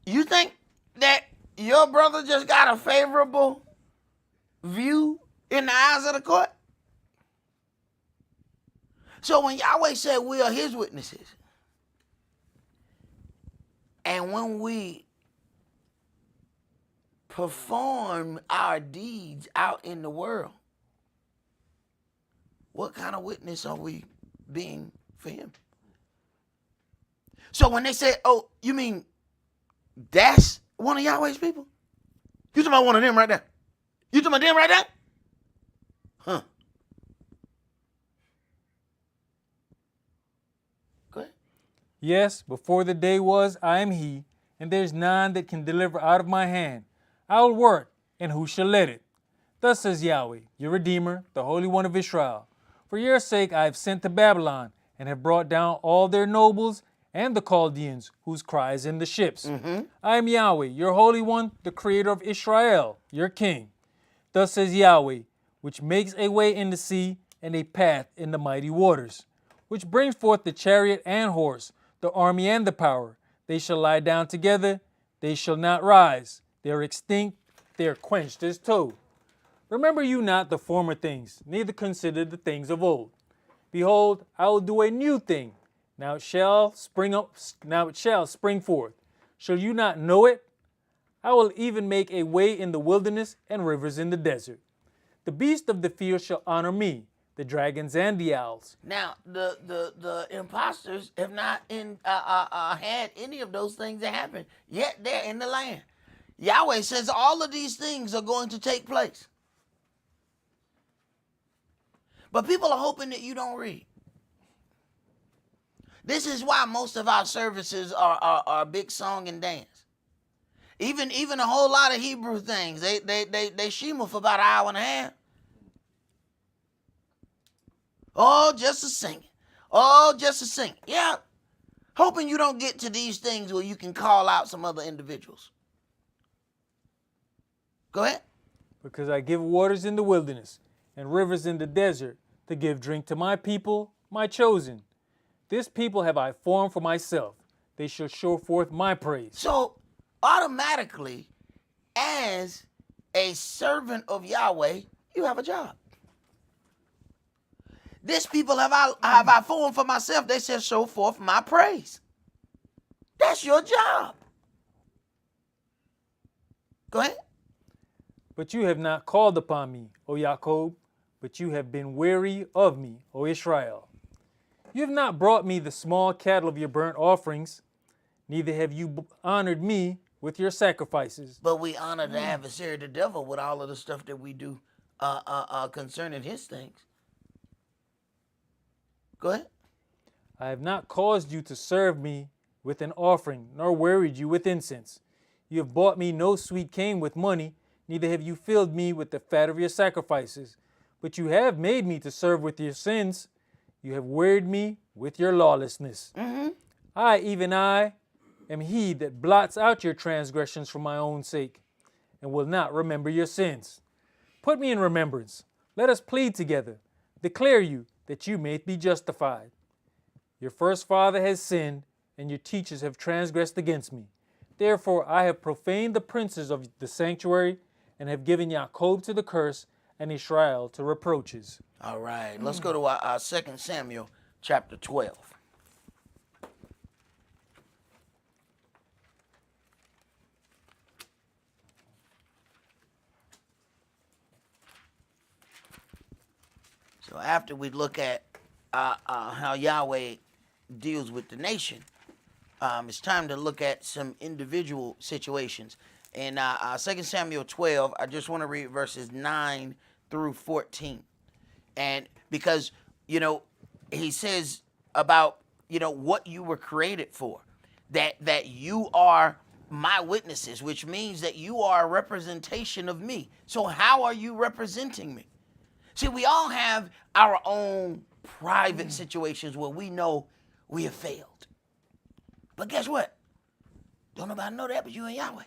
You think that your brother just got a favorable view in the eyes of the court? So when Yahweh said we are his witnesses, and when we perform our deeds out in the world, what kind of witness are we being for him? So when they say, oh, you mean that's one of Yahweh's people? You talking about one of them right there? You talking about them right there? Huh. Go ahead. Yes, before the day was, I am he, and there's none that can deliver out of my hand. I will work, and who shall let it? Thus says Yahweh, your Redeemer, the Holy One of Israel. For your sake I have sent to Babylon, and have brought down all their nobles and the Chaldeans, whose cry is in the ships. I am Yahweh, your Holy One, the Creator of Israel, your King. Thus says Yahweh, which makes a way in the sea and a path in the mighty waters, which brings forth the chariot and horse, the army and the power. They shall lie down together, they shall not rise. They are extinct, they are quenched as tow. Remember you not the former things, neither consider the things of old. Behold, I will do a new thing. Now it shall spring forth. Shall you not know it? I will even make a way in the wilderness and rivers in the desert. The beasts of the field shall honor me, the dragons and the owls. Now, the imposters have not had any of those things that happen, yet they're in the land. Yahweh says all of these things are going to take place. But people are hoping that you don't read. This is why most of our services are big song and dance. Even a whole lot of Hebrew things, they shema for about an hour and a half. Oh, just a singing. Oh, just a singing. Yeah. Hoping you don't get to these things where you can call out some other individuals. Go ahead. Because I give waters in the wilderness and rivers in the desert to give drink to my people, my chosen. This people have I formed for myself. They shall show forth my praise. So, automatically, as a servant of Yahweh, you have a job. This people have I formed for myself. They shall show forth my praise. That's your job. Go ahead. But you have not called upon me, O Jacob, but you have been weary of me, O Israel. You have not brought me the small cattle of your burnt offerings, neither have you honored me with your sacrifices. But we honor the adversary, the devil, with all of the stuff that we do concerning his things. Go ahead. I have not caused you to serve me with an offering, nor wearied you with incense. You have bought me no sweet cane with money, neither have you filled me with the fat of your sacrifices. But you have made me to serve with your sins. You have wearied me with your lawlessness. I, even I, am he that blots out your transgressions for my own sake, and will not remember your sins. Put me in remembrance. Let us plead together. Declare you, that you may be justified. Your first father has sinned, and your teachers have transgressed against me. Therefore I have profaned the princes of the sanctuary, and have given Jacob to the curse, and Israel to reproaches. All right, let's go to our 2 Samuel chapter 12. So after we look at how Yahweh deals with the nation, it's time to look at some individual situations. In 2 Samuel 12, I just want to read verses 9 through 14. And because, he says about, what you were created for, that you are my witnesses, which means that you are a representation of me. So how are you representing me? See, we all have our own private situations where we know we have failed. But guess what? Don't nobody know that but you and Yahweh.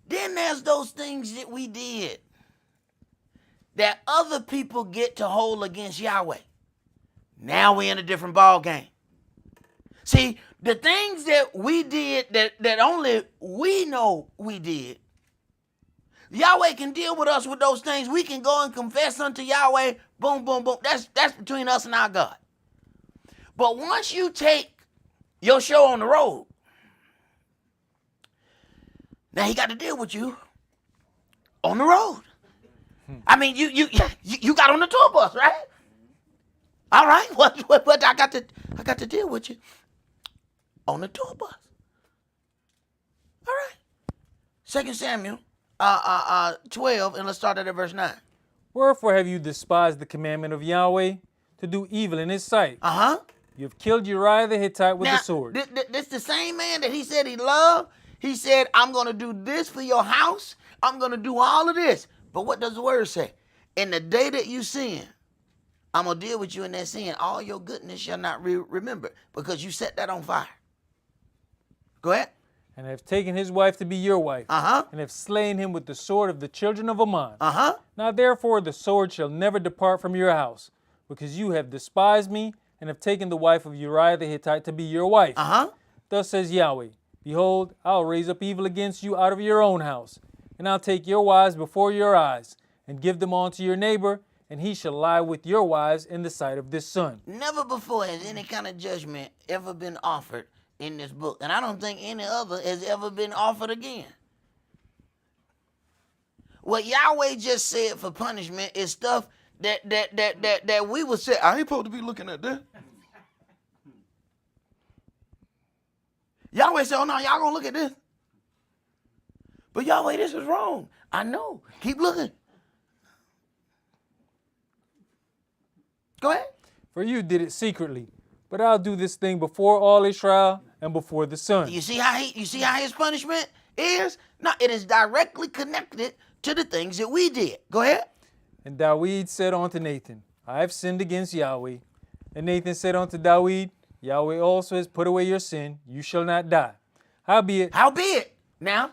Then there's those things that we did that other people get to hold against Yahweh. Now we're in a different ball game. See, the things that we did that only we know we did, Yahweh can deal with us with those things. We can go and confess unto Yahweh. Boom, boom, boom. That's between us and our God. But once you take your show on the road, now he got to deal with you on the road. I mean, you got on the tour bus, right? All right. What I got to deal with you on the tour bus. All right. 2 Samuel 12, and let's start at verse 9. Wherefore have you despised the commandment of Yahweh to do evil in his sight? Uh-huh. You have killed Uriah the Hittite with Now, the sword. This the same man that he said he loved. He said, I'm going to do this for your house. I'm going to do all of this. But what does the word say? In the day that you sin, I'm going to deal with you in that sin. All your goodness shall not remember, because you set that on fire. Go ahead. And have taken his wife to be your wife. Uh-huh. And have slain him with the sword of the children of Ammon. Uh-huh. Now therefore the sword shall never depart from your house, because you have despised me, and have taken the wife of Uriah the Hittite to be your wife. Uh-huh. Thus says Yahweh, behold, I'll raise up evil against you out of your own house, and I'll take your wives before your eyes, and give them unto your neighbor, and he shall lie with your wives in the sight of this sun. Never before has any kind of judgment ever been offered in this book. And I don't think any other has ever been offered again. What Yahweh just said for punishment is stuff that we would say, I ain't supposed to be looking at that. Yahweh said, oh no, y'all gonna look at this. But Yahweh, this is wrong. I know. Keep looking. Go ahead. For you did it secretly, but I'll do this thing before all Israel and before the sun. You see how his punishment is? No, it is directly connected to the things that we did. Go ahead. And Dawid said unto Nathan, I have sinned against Yahweh. And Nathan said unto Dawid, Yahweh also has put away your sin, you shall not die. Howbeit, Now,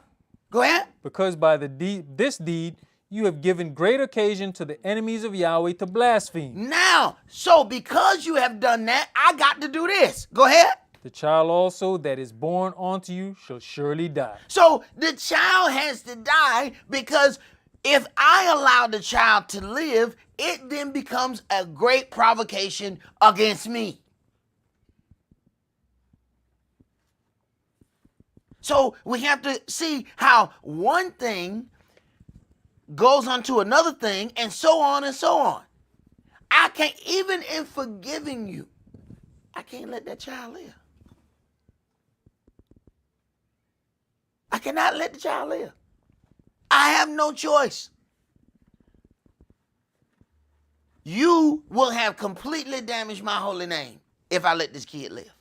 go ahead. because by this deed you have given great occasion to the enemies of Yahweh to blaspheme. Now, so because you have done that, I got to do this. Go ahead. The child also that is born unto you shall surely die. So the child has to die, because if I allow the child to live, it then becomes a great provocation against me. So we have to see how one thing goes on to another thing, and so on and so on. I can't, even in forgiving you, I can't let that child live. I cannot let the child live. I have no choice. You will have completely damaged my holy name if I let this kid live.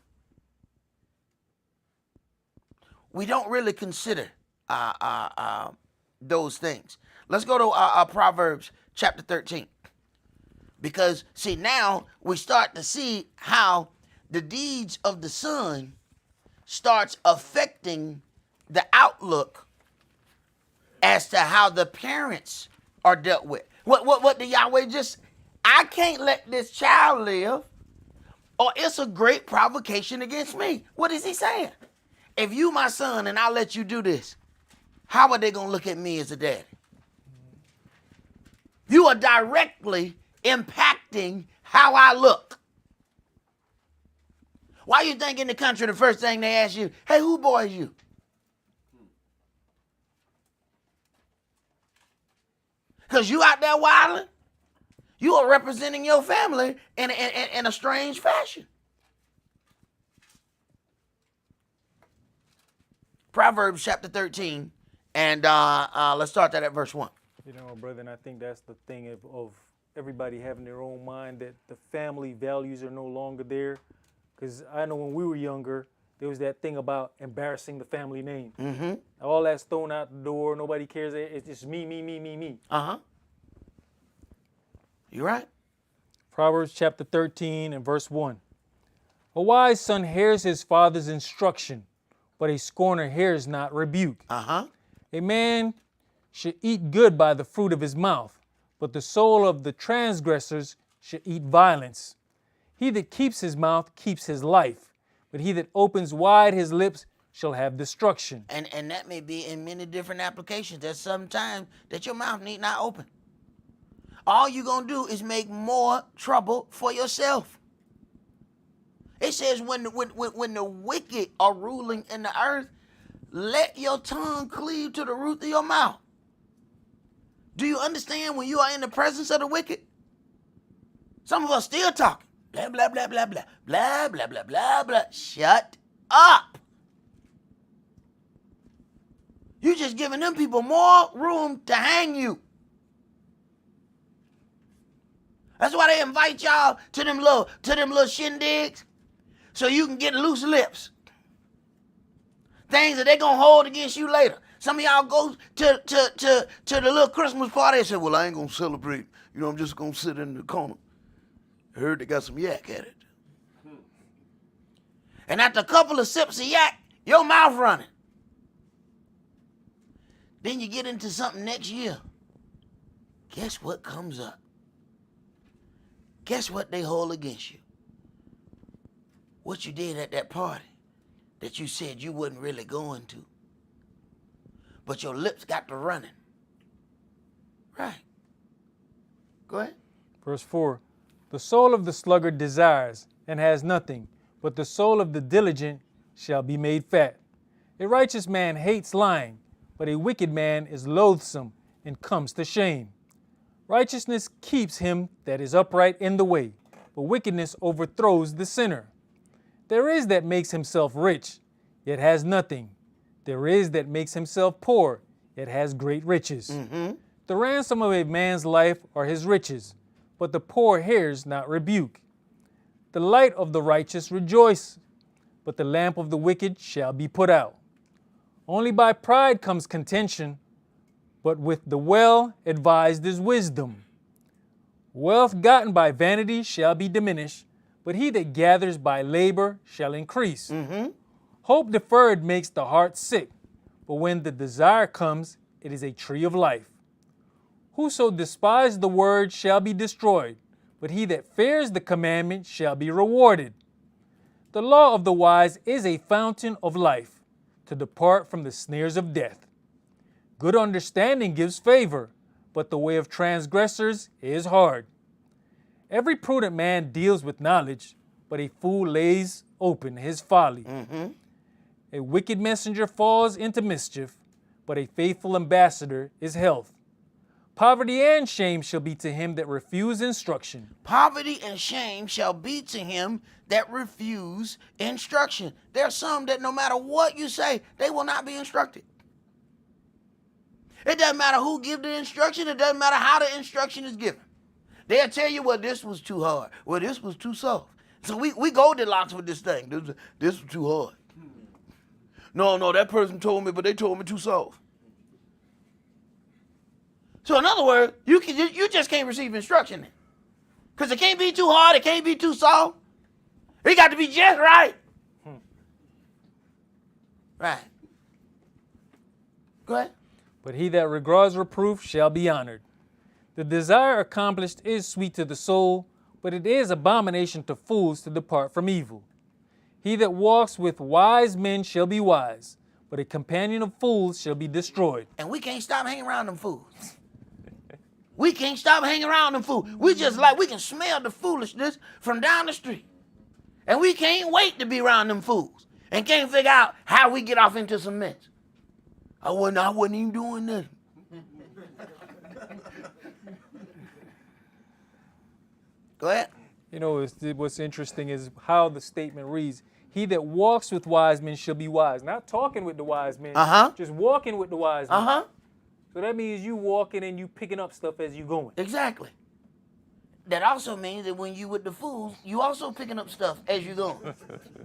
We don't really consider those things. Let's go to Proverbs chapter 13. Because, see, now we start to see how the deeds of the son starts affecting the outlook as to how the parents are dealt with. What did Yahweh just... I can't let this child live, or it's a great provocation against me. What is he saying? If you my son and I let you do this, how are they going to look at me as a daddy? You are directly impacting how I look. Why you think in the country the first thing they ask you, hey, who boy is you? Because you out there wilding, you are representing your family in a strange fashion. Proverbs chapter 13, and let's start that at verse 1. You know, brother, and I think that's the thing of everybody having their own mind, that the family values are no longer there. Because I know when we were younger, there was that thing about embarrassing the family name. Mm-hmm. All that's thrown out the door. Nobody cares. It's just me. Uh-huh. You right. Proverbs chapter 13 and verse 1. A wise son hears his father's instruction, but a scorner hears not rebuke. Uh-huh. A man should eat good by the fruit of his mouth, but the soul of the transgressors should eat violence. He that keeps his mouth keeps his life, but he that opens wide his lips shall have destruction. And that may be in many different applications. There's sometimes that your mouth need not open. All you're going to do is make more trouble for yourself. It says when the wicked are ruling in the earth, let your tongue cleave to the roof of your mouth. Do you understand when you are in the presence of the wicked? Some of us still talking. Blah, blah, blah, blah, blah, blah, blah, blah, blah, blah. Shut up. You just giving them people more room to hang you. That's why they invite y'all to them little shindigs, so you can get loose lips. Things that they gonna hold against you later. Some of y'all go to the little Christmas party and say, well, I ain't gonna celebrate. You know, I'm just gonna sit in the corner. I heard they got some yak at it. And after a couple of sips of yak, your mouth running. Then you get into something next year. Guess what comes up? Guess what they hold against you? What you did at that party that you said you wasn't really going to. But your lips got to running. Right. Go ahead. Verse 4, the soul of the sluggard desires and has nothing, but the soul of the diligent shall be made fat. A righteous man hates lying, but a wicked man is loathsome and comes to shame. Righteousness keeps him that is upright in the way, but wickedness overthrows the sinner. There is that makes himself rich, yet has nothing. There is that makes himself poor, yet has great riches. The ransom of a man's life are his riches, but the poor hears not rebuke. The light of the righteous rejoice, but the lamp of the wicked shall be put out. Only by pride comes contention, but with the well-advised is wisdom. Wealth gotten by vanity shall be diminished, but he that gathers by labor shall increase. Hope deferred makes the heart sick, but when the desire comes, it is a tree of life. Whoso despised the word shall be destroyed, but he that fears the commandment shall be rewarded. The law of the wise is a fountain of life, to depart from the snares of death. Good understanding gives favor, but the way of transgressors is hard. Every prudent man deals with knowledge, but a fool lays open his folly. A wicked messenger falls into mischief, but a faithful ambassador is health. Poverty and shame shall be to him that refuse instruction. Poverty and shame shall be to him that refuse instruction. There are some that no matter what you say, they will not be instructed. It doesn't matter who gives the instruction. It doesn't matter how the instruction is given. They'll tell you, well, this was too hard. Well, this was too soft. So we Goldilocks with this thing. This was too hard. No, that person told me, but they told me too soft. So in other words, you just can't receive instruction. Because it can't be too hard. It can't be too soft. It got to be just right. Right. Go ahead. But he that regards reproof shall be honored. The desire accomplished is sweet to the soul, but it is abomination to fools to depart from evil. He that walks with wise men shall be wise, but a companion of fools shall be destroyed. And we can't stop hanging around them fools. We can't stop hanging around them fools. We can smell the foolishness from down the street. And we can't wait to be around them fools. And can't figure out how we get off into some mess. I wasn't even doing this. Go ahead. You know, what's interesting is how the statement reads, he that walks with wise men shall be wise. Not talking with the wise men, just walking with the wise men. So that means you walking and you picking up stuff as you going. Exactly. That also means that when you with the fools, you also picking up stuff as you going.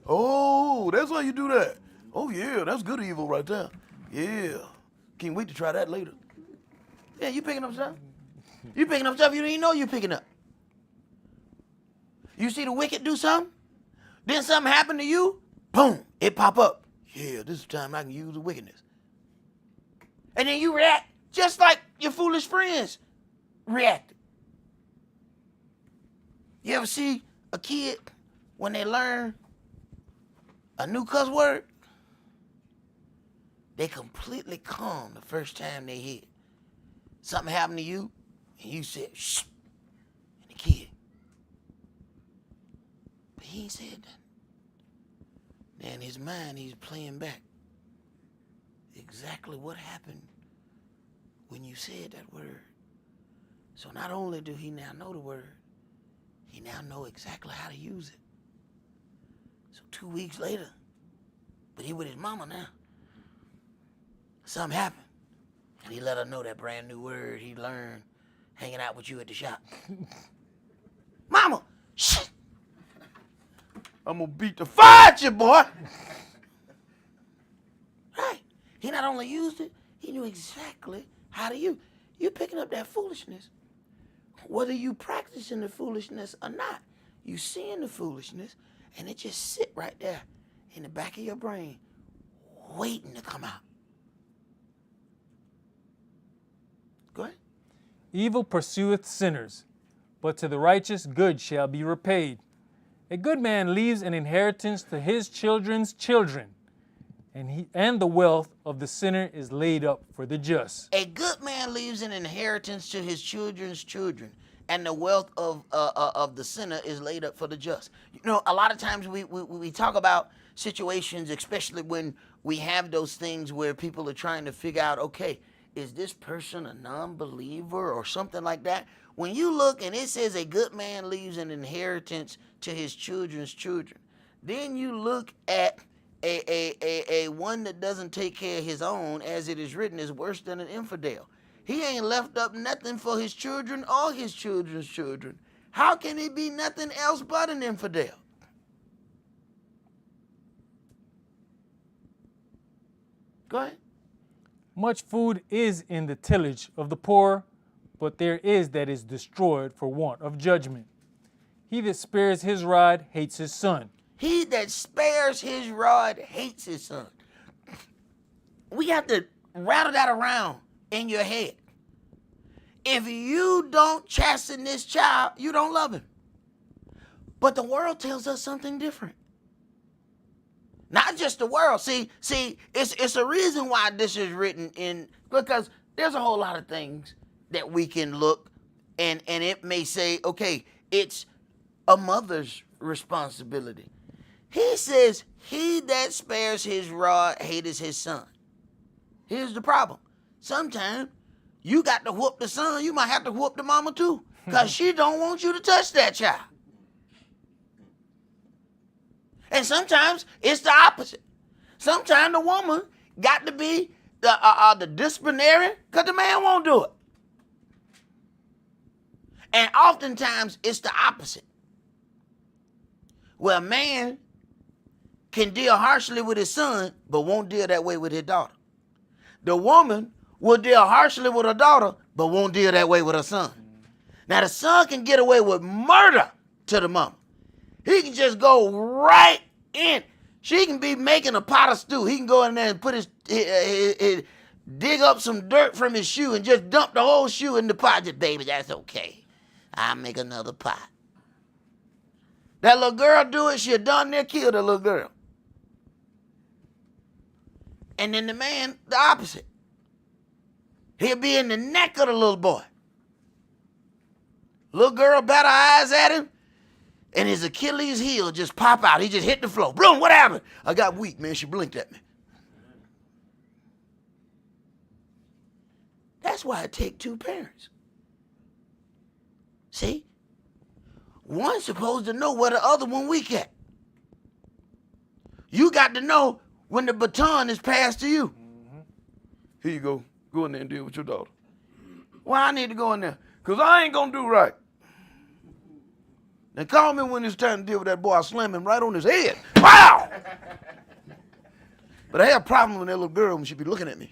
Oh, that's how you do that. Oh, yeah, that's good evil right there. Yeah. Can't wait to try that later. Yeah, you picking up stuff. You picking up stuff you didn't even know you picking up. You see the wicked do something, then something happen to you, boom, it pop up. Yeah, this is the time I can use the wickedness. And then you react just like your foolish friends reacted. You ever see a kid when they learn a new cuss word? They completely calm the first time they hear it. Something happened to you, and you said, shh, and the kid. But he ain't said that. Now in his mind, he's playing back exactly what happened when you said that word. So not only do he now know the word, he now know exactly how to use it. So 2 weeks later, but he with his mama now, something happened. And he let her know that brand new word he learned hanging out with you at the shop. Mama, shit. I'm gonna beat the fire out you, boy. Right. He not only used it, he knew exactly how to use it. You're picking up that foolishness. Whether you practicing the foolishness or not, you seeing the foolishness, and it just sit right there in the back of your brain, waiting to come out. Go ahead. Evil pursueth sinners, but to the righteous good shall be repaid. A good man leaves an inheritance to his children's children, and the wealth of the sinner is laid up for the just. A good man leaves an inheritance to his children's children, and the wealth of the sinner is laid up for the just. You know, a lot of times we talk about situations, especially when we have those things where people are trying to figure out, okay, is this person a non-believer or something like that? When you look and it says a good man leaves an inheritance to his children's children, then you look at a one that doesn't take care of his own, as it is written, is worse than an infidel. He ain't left up nothing for his children or his children's children. How can he be nothing else but an infidel? Go ahead. Much food is in the tillage of the poor, but there is that is destroyed for want of judgment. He that spares his rod hates his son. He that spares his rod hates his son. We have to rattle that around in your head. If you don't chasten this child, you don't love him. But the world tells us something different. Not just the world. See, it's a reason why this is written in, because there's a whole lot of things that we can look and it may say, okay, it's a mother's responsibility. He says, he that spares his rod hateth his son. Here's the problem. Sometimes you got to whoop the son, you might have to whoop the mama too, because she don't want you to touch that child. And sometimes it's the opposite. Sometimes the woman got to be the disciplinarian because the man won't do it. And oftentimes it's the opposite. Where a man can deal harshly with his son, but won't deal that way with his daughter. The woman will deal harshly with her daughter, but won't deal that way with her son. Now the son can get away with murder to the mama. He can just go right in. She can be making a pot of stew. He can go in there and put his dig up some dirt from his shoe and just dump the whole shoe in the pot. Just, baby, that's okay. I'll make another pot. That little girl do it, she'll darn near kill the little girl. And then the man, the opposite. He'll be in the neck of the little boy. Little girl bat her eyes at him, and his Achilles heel just pop out. He just hit the floor. Bloom, what happened? I got weak, man. She blinked at me. That's why it takes two parents. See? One's supposed to know where the other one weak at. You got to know when the baton is passed to you. Here you go. Go in there and deal with your daughter. Why I need to go in there? Because I ain't going to do right. Now call me when it's time to deal with that boy. I slam him right on his head. Wow! But I have a problem with that little girl when she be looking at me.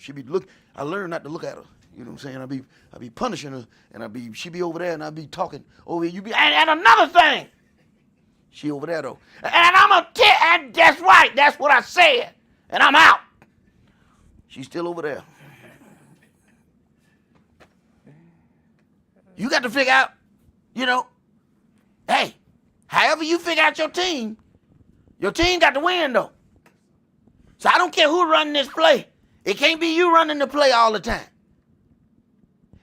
I learned not to look at her. You know what I'm saying? I be punishing her, and she be over there, and I be talking over here. You be, and another thing. She over there though. And I'm a and that's right. That's what I said. And I'm out. She's still over there. You got to figure out, hey, however you figure out your team got to win though. So I don't care who running this play. It can't be you running the play all the time.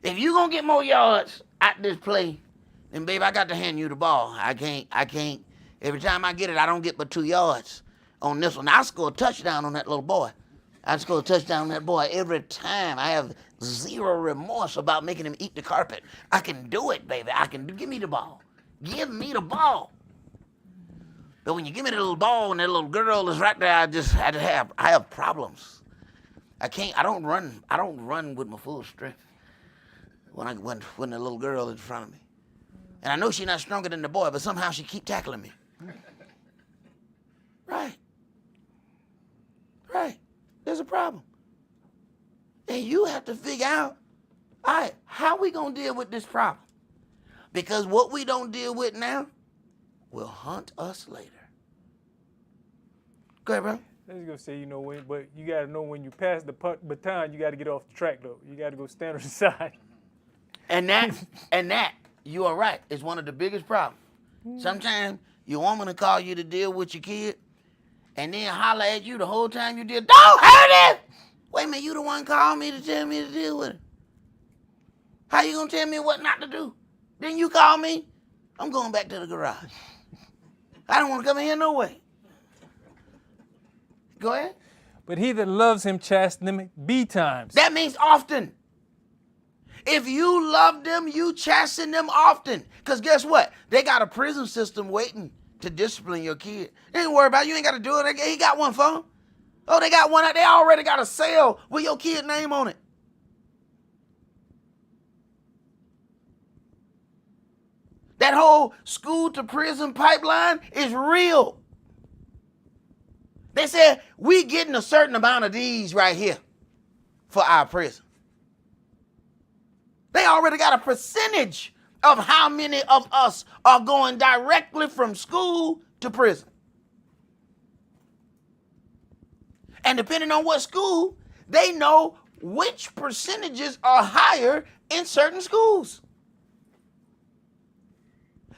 If you gonna get more yards at this play, then babe, I got to hand you the ball. I can't. Every time I get it, I don't get but 2 yards on this one. I score a touchdown on that little boy. I score a touchdown on that boy every time. I have zero remorse about making him eat the carpet. I can do it, baby. Give me the ball. Give me the ball. But when you give me the little ball and that little girl is right there, I have problems. I don't run with my full strength when the little girl is in front of me. And I know she's not stronger than the boy, but somehow she keep tackling me. Right. There's a problem. And you have to figure out, all right, how we going to deal with this problem? Because what we don't deal with now will haunt us later. Go ahead, bro. I was gonna say, but you gotta know when you pass the baton, you gotta get off the track though. You gotta go stand on the side. And that, you are right, is one of the biggest problems. Sometimes your woman will call you to deal with your kid, and then holler at you the whole time you deal. Don't hurt him! Wait a minute, you the one called me to tell me to deal with him. How you gonna tell me what not to do? Then you call me, I'm going back to the garage. I don't want to come in here no way. Go ahead. But he that loves him chasten him betimes. That means often. If you love them, you chasten them often. Because guess what? They got a prison system waiting to discipline your kid. They ain't worry about it. You ain't got to do it. He got one for him. Oh, they got one out. They already got a cell with your kid name on it. That whole school to prison pipeline is real. They said, we getting a certain amount of these right here for our prison. They already got a percentage of how many of us are going directly from school to prison. And depending on what school, they know which percentages are higher in certain schools.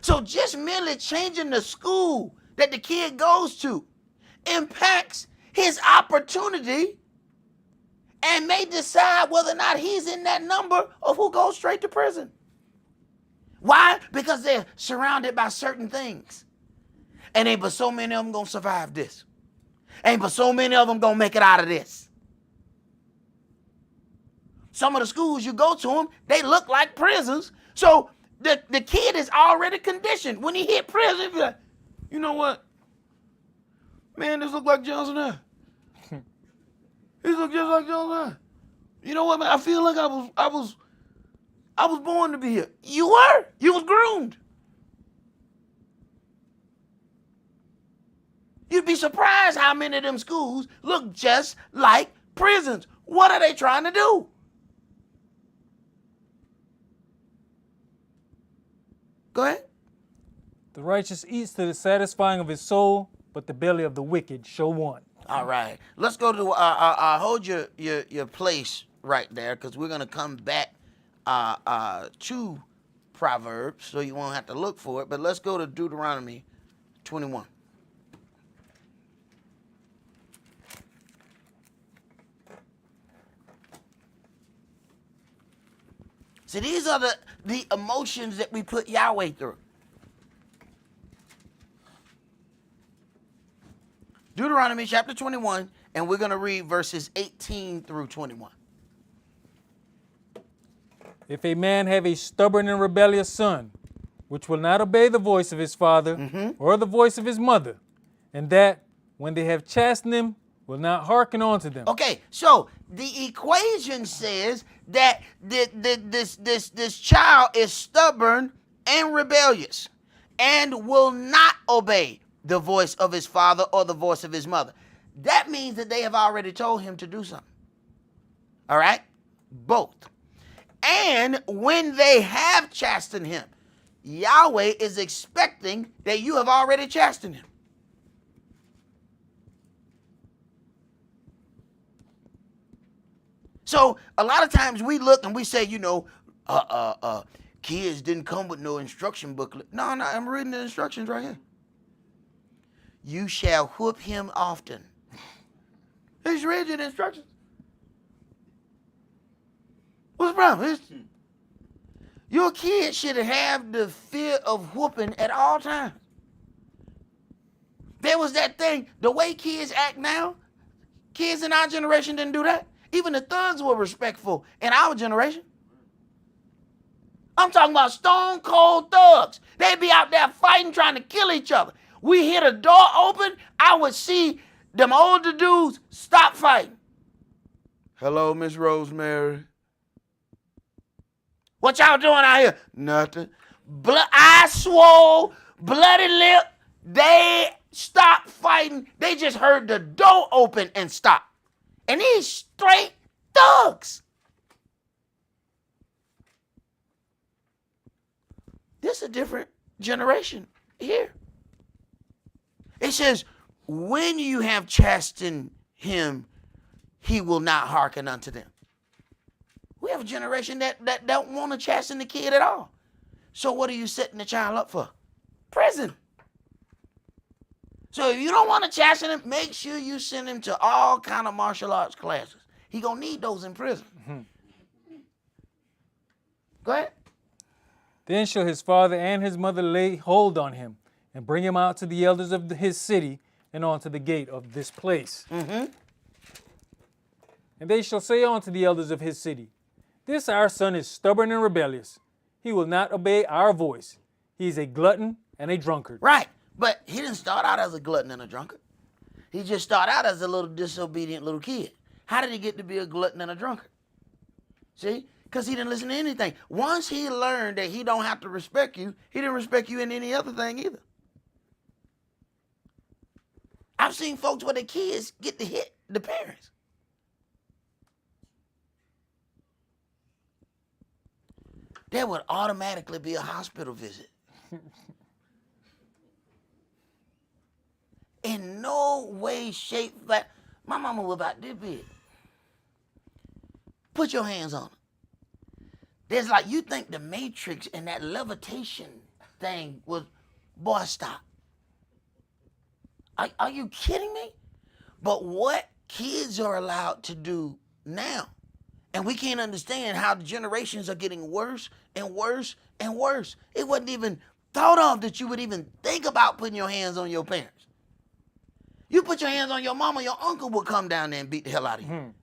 So just merely changing the school that the kid goes to impacts his opportunity and may decide whether or not he's in that number of who goes straight to prison. Why? Because they're surrounded by certain things. And ain't but so many of them gonna survive this. Ain't but so many of them gonna make it out of this. Some of the schools you go to them, they look like prisons. So the kid is already conditioned. When he hit prison, he'll be like, you know what? Man, this look like Johnson High. This look just like Johnson High. You know what, man? I feel like I was born to be here. You were. You was groomed. You'd be surprised how many of them schools look just like prisons. What are they trying to do? Go ahead. The righteous eats to the satisfying of his soul, but the belly of the wicked shall want. All right. Let's go to hold your place right there, because we're going to come back to Proverbs, so you won't have to look for it. But let's go to Deuteronomy 21. See, these are the emotions that we put Yahweh through. Deuteronomy chapter 21, and we're going to read verses 18 through 21. If a man have a stubborn and rebellious son, which will not obey the voice of his father or the voice of his mother, and that, when they have chastened him, will not hearken unto them. Okay, so the equation says that this child is stubborn and rebellious and will not obey the voice of his father or the voice of his mother. That means that they have already told him to do something. All right? Both. And when they have chastened him, Yahweh is expecting that you have already chastened him. So a lot of times we look and we say, kids didn't come with no instruction booklet. No, I'm reading the instructions right here. You shall whoop him often. He's read the instructions. What's the problem? Your kid should have the fear of whooping at all times. There was that thing, the way kids act now, Kids in our generation didn't do that. Even the thugs were respectful in our generation. I'm talking about stone cold thugs. They'd be out there fighting, trying to kill each other. We hear the door open, I would see them older dudes stop fighting. Hello, Miss Rosemary. What y'all doing out here? Nothing. Eyes swole, bloody lip. They stopped fighting. They just heard the door open and stop. And these straight thugs. This is a different generation here. It says, when you have chastened him, he will not hearken unto them. We have a generation that don't want to chasten the kid at all. So what are you setting the child up for? Prison. So if you don't want to chasten him, make sure you send him to all kind of martial arts classes. He gonna need those in prison. Go ahead. Then shall his father and his mother lay hold on him, and bring him out to the elders of his city, and unto the gate of this place. And they shall say unto the elders of his city, this our son is stubborn and rebellious. He will not obey our voice. He is a glutton and a drunkard. Right. But he didn't start out as a glutton and a drunkard. He just started out as a little disobedient little kid. How did he get to be a glutton and a drunkard? See? Because he didn't listen to anything. Once he learned that he don't have to respect you, he didn't respect you in any other thing either. I've seen folks where the kids get to hit the parents. There would automatically be a hospital visit. In no way, shape, fact. My mama was about this big. Put your hands on her. There's like, you think the Matrix and that levitation thing was, boy, stop. Are you kidding me? But what kids are allowed to do now, and we can't understand how the generations are getting worse and worse and worse. It wasn't even thought of that you would even think about putting your hands on your parents. You put your hands on your mama, your uncle will come down there and beat the hell out of you.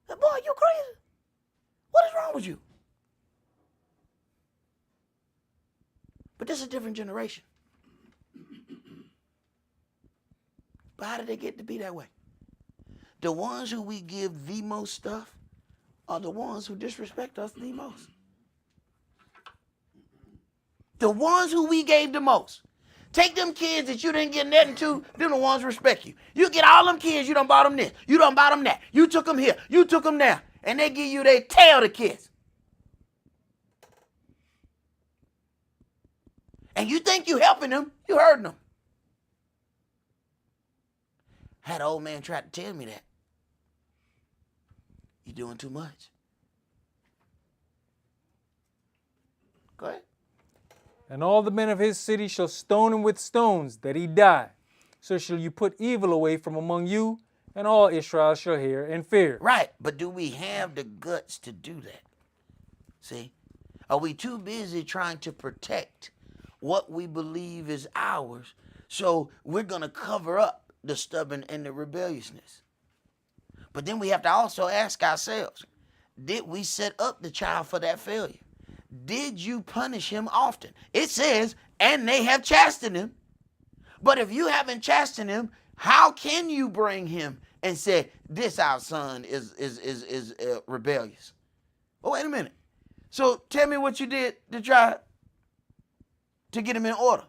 Boy, you crazy. What is wrong with you? But this is a different generation. But how did they get to be that way? The ones who we give the most stuff are the ones who disrespect us the most. The ones who we gave the most. Take them kids that you didn't get nothing to, them the ones who respect you. You get all them kids, you done bought them this, you done bought them that. You took them here, you took them there. And they give you their tail to kiss. And you think you helping them, you hurting them. Had an old man try to tell me that. You're doing too much. Go ahead. And all the men of his city shall stone him with stones, that he die. So shall you put evil away from among you, and all Israel shall hear and fear. Right, but do we have the guts to do that? See? Are we too busy trying to protect what we believe is ours, so we're going to cover up the stubborn and the rebelliousness? But then we have to also ask ourselves, did we set up the child for that failure? Did you punish him often? It says, and they have chastened him. But if you haven't chastened him, how can you bring him and say, this our son is rebellious? Oh, wait a minute. So tell me what you did to try to get him in order.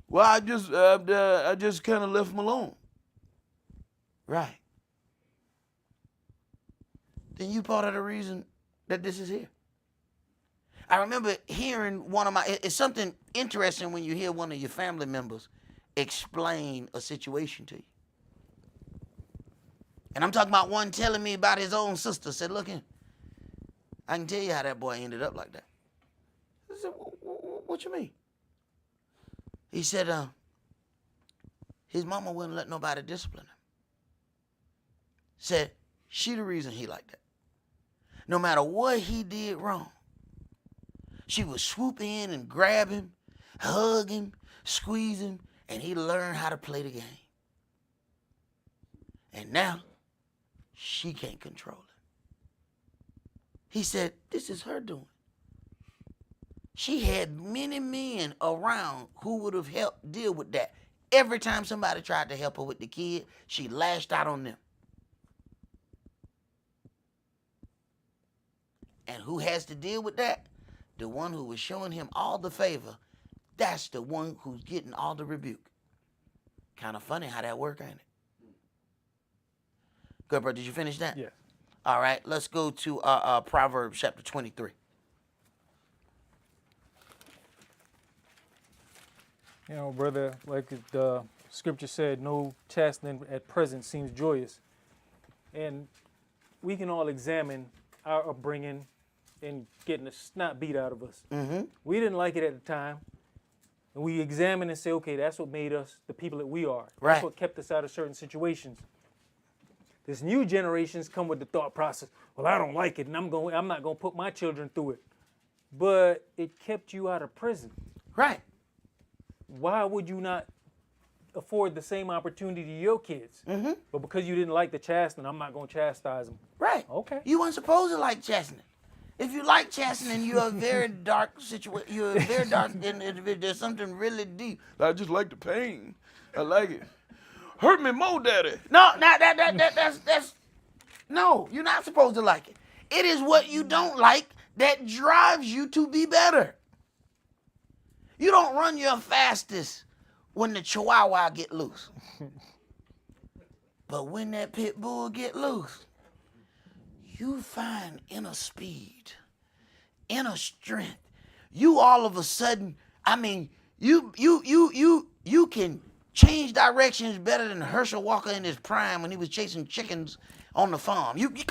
Well, I just kind of left him alone. Right. Then you part of the reason that this is here. I remember hearing it's something interesting when you hear one of your family members explain a situation to you. And I'm talking about one telling me about his own sister. Said, look in, I can tell you how that boy ended up like that. I said, what you mean? He said, his mama wouldn't let nobody discipline him. Said, she the reason he like that. No matter what he did wrong, she would swoop in and grab him, hug him, squeeze him, and he learned how to play the game. And now she can't control it. He said, this is her doing. She had many men around who would have helped deal with that. Every time somebody tried to help her with the kid, she lashed out on them. And who has to deal with that? The one who was showing him all the favor. That's the one who's getting all the rebuke. Kind of funny how that works, ain't it? Good, bro. Did you finish that? Yeah. All right. Let's go to Proverbs chapter 23. You know, brother, like the scripture said, no chastening at present seems joyous. And we can all examine our upbringing and getting the snot beat out of us. Mm-hmm. We didn't like it at the time. And we examine and say, okay, that's what made us the people that we are. Right. That's what kept us out of certain situations. This new generations come with the thought process, well, I don't like it, and I'm not going to put my children through it. But it kept you out of prison. Right. Why would you not afford the same opportunity to your kids? Mm-hmm. But because you didn't like the chastening, I'm not going to chastise them. Right. Okay. You weren't supposed to like chastening. If you like chastening, you're a very dark situation. You're a very dark individual. There's something really deep. I just like the pain. I like it. Hurt me more, Daddy. No, that's no. You're not supposed to like it. It is what you don't like that drives you to be better. You don't run your fastest when the chihuahua get loose. But when that pit bull get loose, you find inner speed, inner strength. You all of a sudden, I mean, you can change directions better than Herschel Walker in his prime when he was chasing chickens on the farm. You can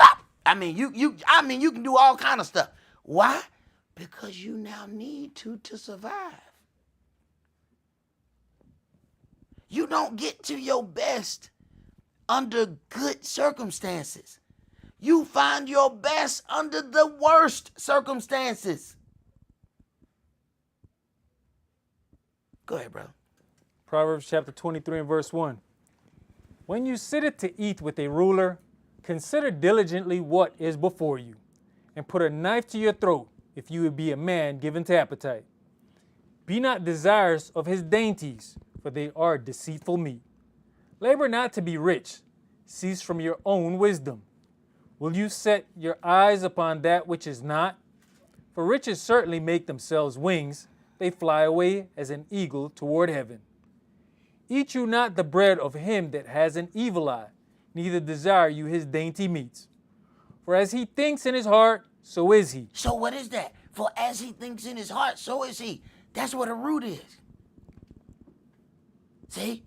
do all kind of stuff. Why? Because you now need to survive. You don't get to your best under good circumstances. You find your best under the worst circumstances. Go ahead, bro. Proverbs chapter 23 and verse 1. When you sitteth to eat with a ruler, consider diligently what is before you, and put a knife to your throat, if you would be a man given to appetite. Be not desirous of his dainties, for they are deceitful meat. Labor not to be rich. Cease from your own wisdom. Will you set your eyes upon that which is not? For riches certainly make themselves wings. They fly away as an eagle toward heaven. Eat you not the bread of him that has an evil eye, neither desire you his dainty meats. For as he thinks in his heart, so is he. So what is that? For as he thinks in his heart, so is he. That's what a root is. See?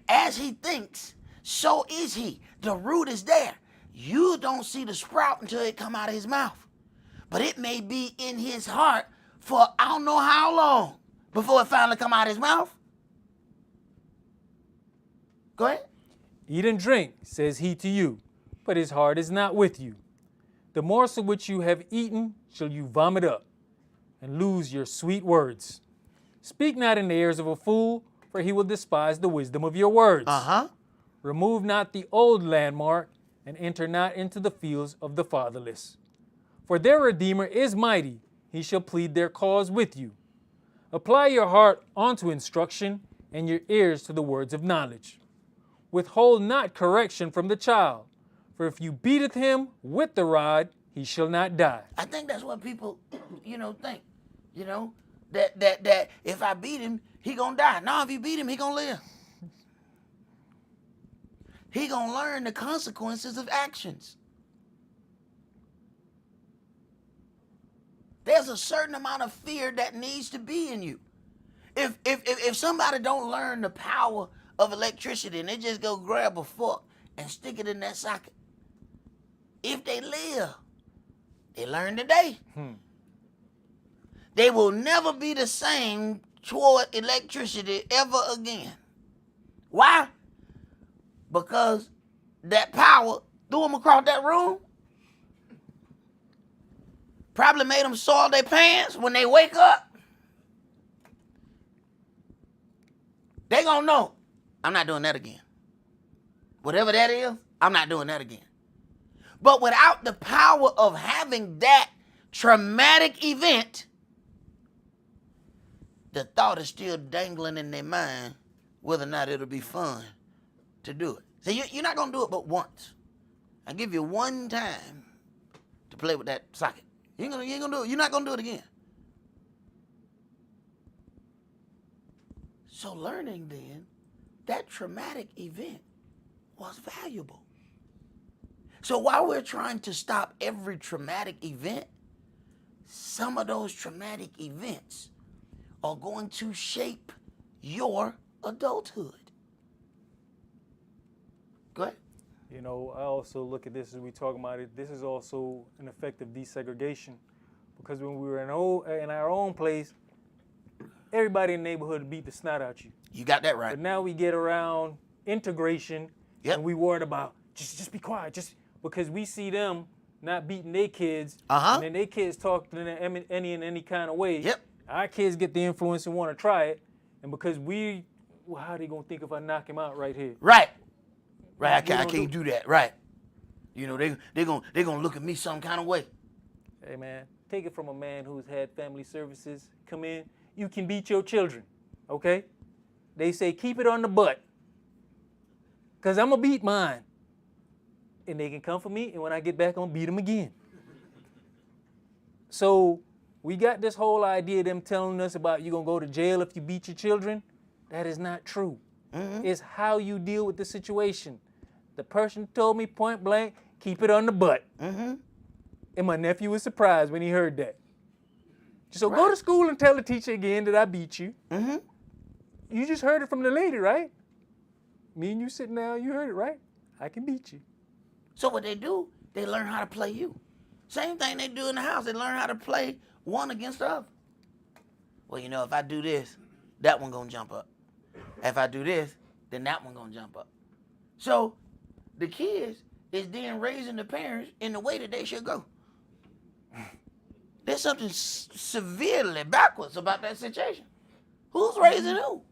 As he thinks, so is he. The root is there. You don't see the sprout until it come out of his mouth. But it may be in his heart for I don't know how long before it finally come out of his mouth. Go ahead. Eat and drink, says he to you, but his heart is not with you. The morsel which you have eaten shall you vomit up, and lose your sweet words. Speak not in the ears of a fool, for he will despise the wisdom of your words. Remove not the old landmark, and enter not into the fields of the fatherless. For their Redeemer is mighty, he shall plead their cause with you. Apply your heart unto instruction, and your ears to the words of knowledge. Withhold not correction from the child, for if you beateth him with the rod, he shall not die. I think that's what people, think. That if I beat him, he gonna die. No, if you beat him, he gonna live. He gonna learn the consequences of actions. There's a certain amount of fear that needs to be in you. If somebody don't learn the power of electricity and they just go grab a fork and stick it in that socket, if they live, they learn today. They will never be the same toward electricity ever again. Why? Because that power threw them across that room. Probably made them soil their pants when they wake up. They gonna know, I'm not doing that again. Whatever that is, I'm not doing that again. But without the power of having that traumatic event, the thought is still dangling in their mind whether or not it'll be fun to do it. So you're not going to do it but once. I give you one time to play with that socket. You ain't gonna do it. You're not going to do it again. So learning then, that traumatic event was valuable. So while we're trying to stop every traumatic event, some of those traumatic events are going to shape your adulthood. Go ahead. You know, I also look at this as we talk about it. This is also an effect of desegregation, because when we were in our own place, everybody in the neighborhood beat the snot out you. You got that right. But now we get around integration, Yep. and we worried about just be quiet, just because we see them not beating their kids, Uh-huh. and then their kids talk to them in any kind of way. Yep. Our kids get the influence and want to try it, and because how are they gonna think if I knock him out right here? Right. Right. You I don't can't do that. Right. You know, they're gonna look at me some kind of way. Hey man, take it from a man who's had family services come in. You can beat your children, okay? They say keep it on the butt, cause I'm gonna beat mine, and they can come for me, and when I get back, I'm gonna beat them again. So we got this whole idea of them telling us about you gonna go to jail if you beat your children. That is not true. Mm-hmm. It's how you deal with the situation. The person told me point blank, keep it on the butt. Mm-hmm. And my nephew was surprised when he heard that. So Right. go to school and tell the teacher again that I beat you. Mm-hmm. You just heard it from the lady, right? Me and you sitting down, you heard it, right? I can beat you. So what they do, they learn how to play you. Same thing they do in the house. They learn how to play one against the other. Well, you know, if I do this, that one gonna jump up. If I do this, then that one gonna jump up. So the kids is then raising the parents in the way that they should go. There's something severely backwards about that situation. Who's raising who?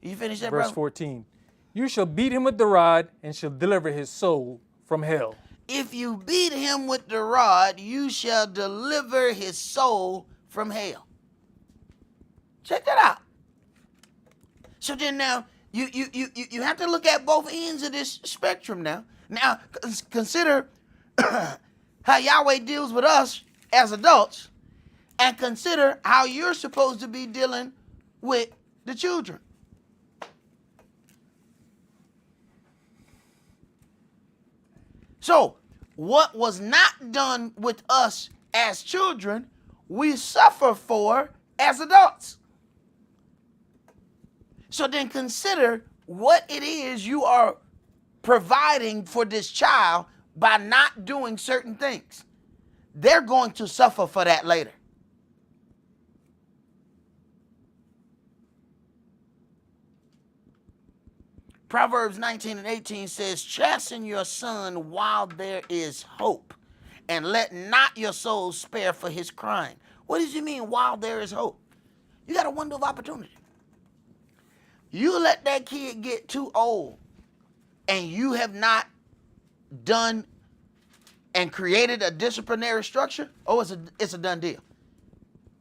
You finish that, Verse brother? 14. You shall beat him with the rod and shall deliver his soul from hell. If you beat him with the rod, you shall deliver his soul from hell. Check that out. So then now, you have to look at both ends of this spectrum now. Now, consider how Yahweh deals with us as adults, and consider how you're supposed to be dealing with the children. So, what was not done with us as children, we suffer for as adults. So then consider what it is you are providing for this child by not doing certain things. They're going to suffer for that later. Proverbs 19:18 says, chasten your son while there is hope, and let not your soul spare for his crying. What does it mean, while there is hope? You got a window of opportunity. You let that kid get too old, and you have not done and created a disciplinary structure, it's a done deal.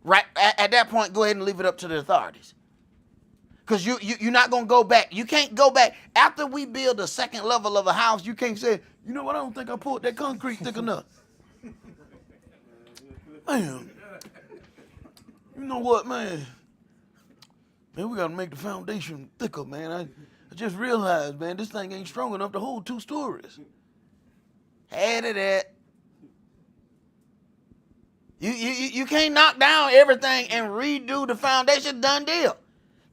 Right at that point, go ahead and leave it up to the authorities. Because you're not going to go back. You can't go back. After we build a second level of a house, you can't say, you know what, I don't think I poured that concrete thick enough. Man, you know what, man? Man, we got to make the foundation thicker, man. I just realized, man, this thing ain't strong enough to hold 2 stories. Had it at. You can't knock down everything and redo the foundation. Done deal.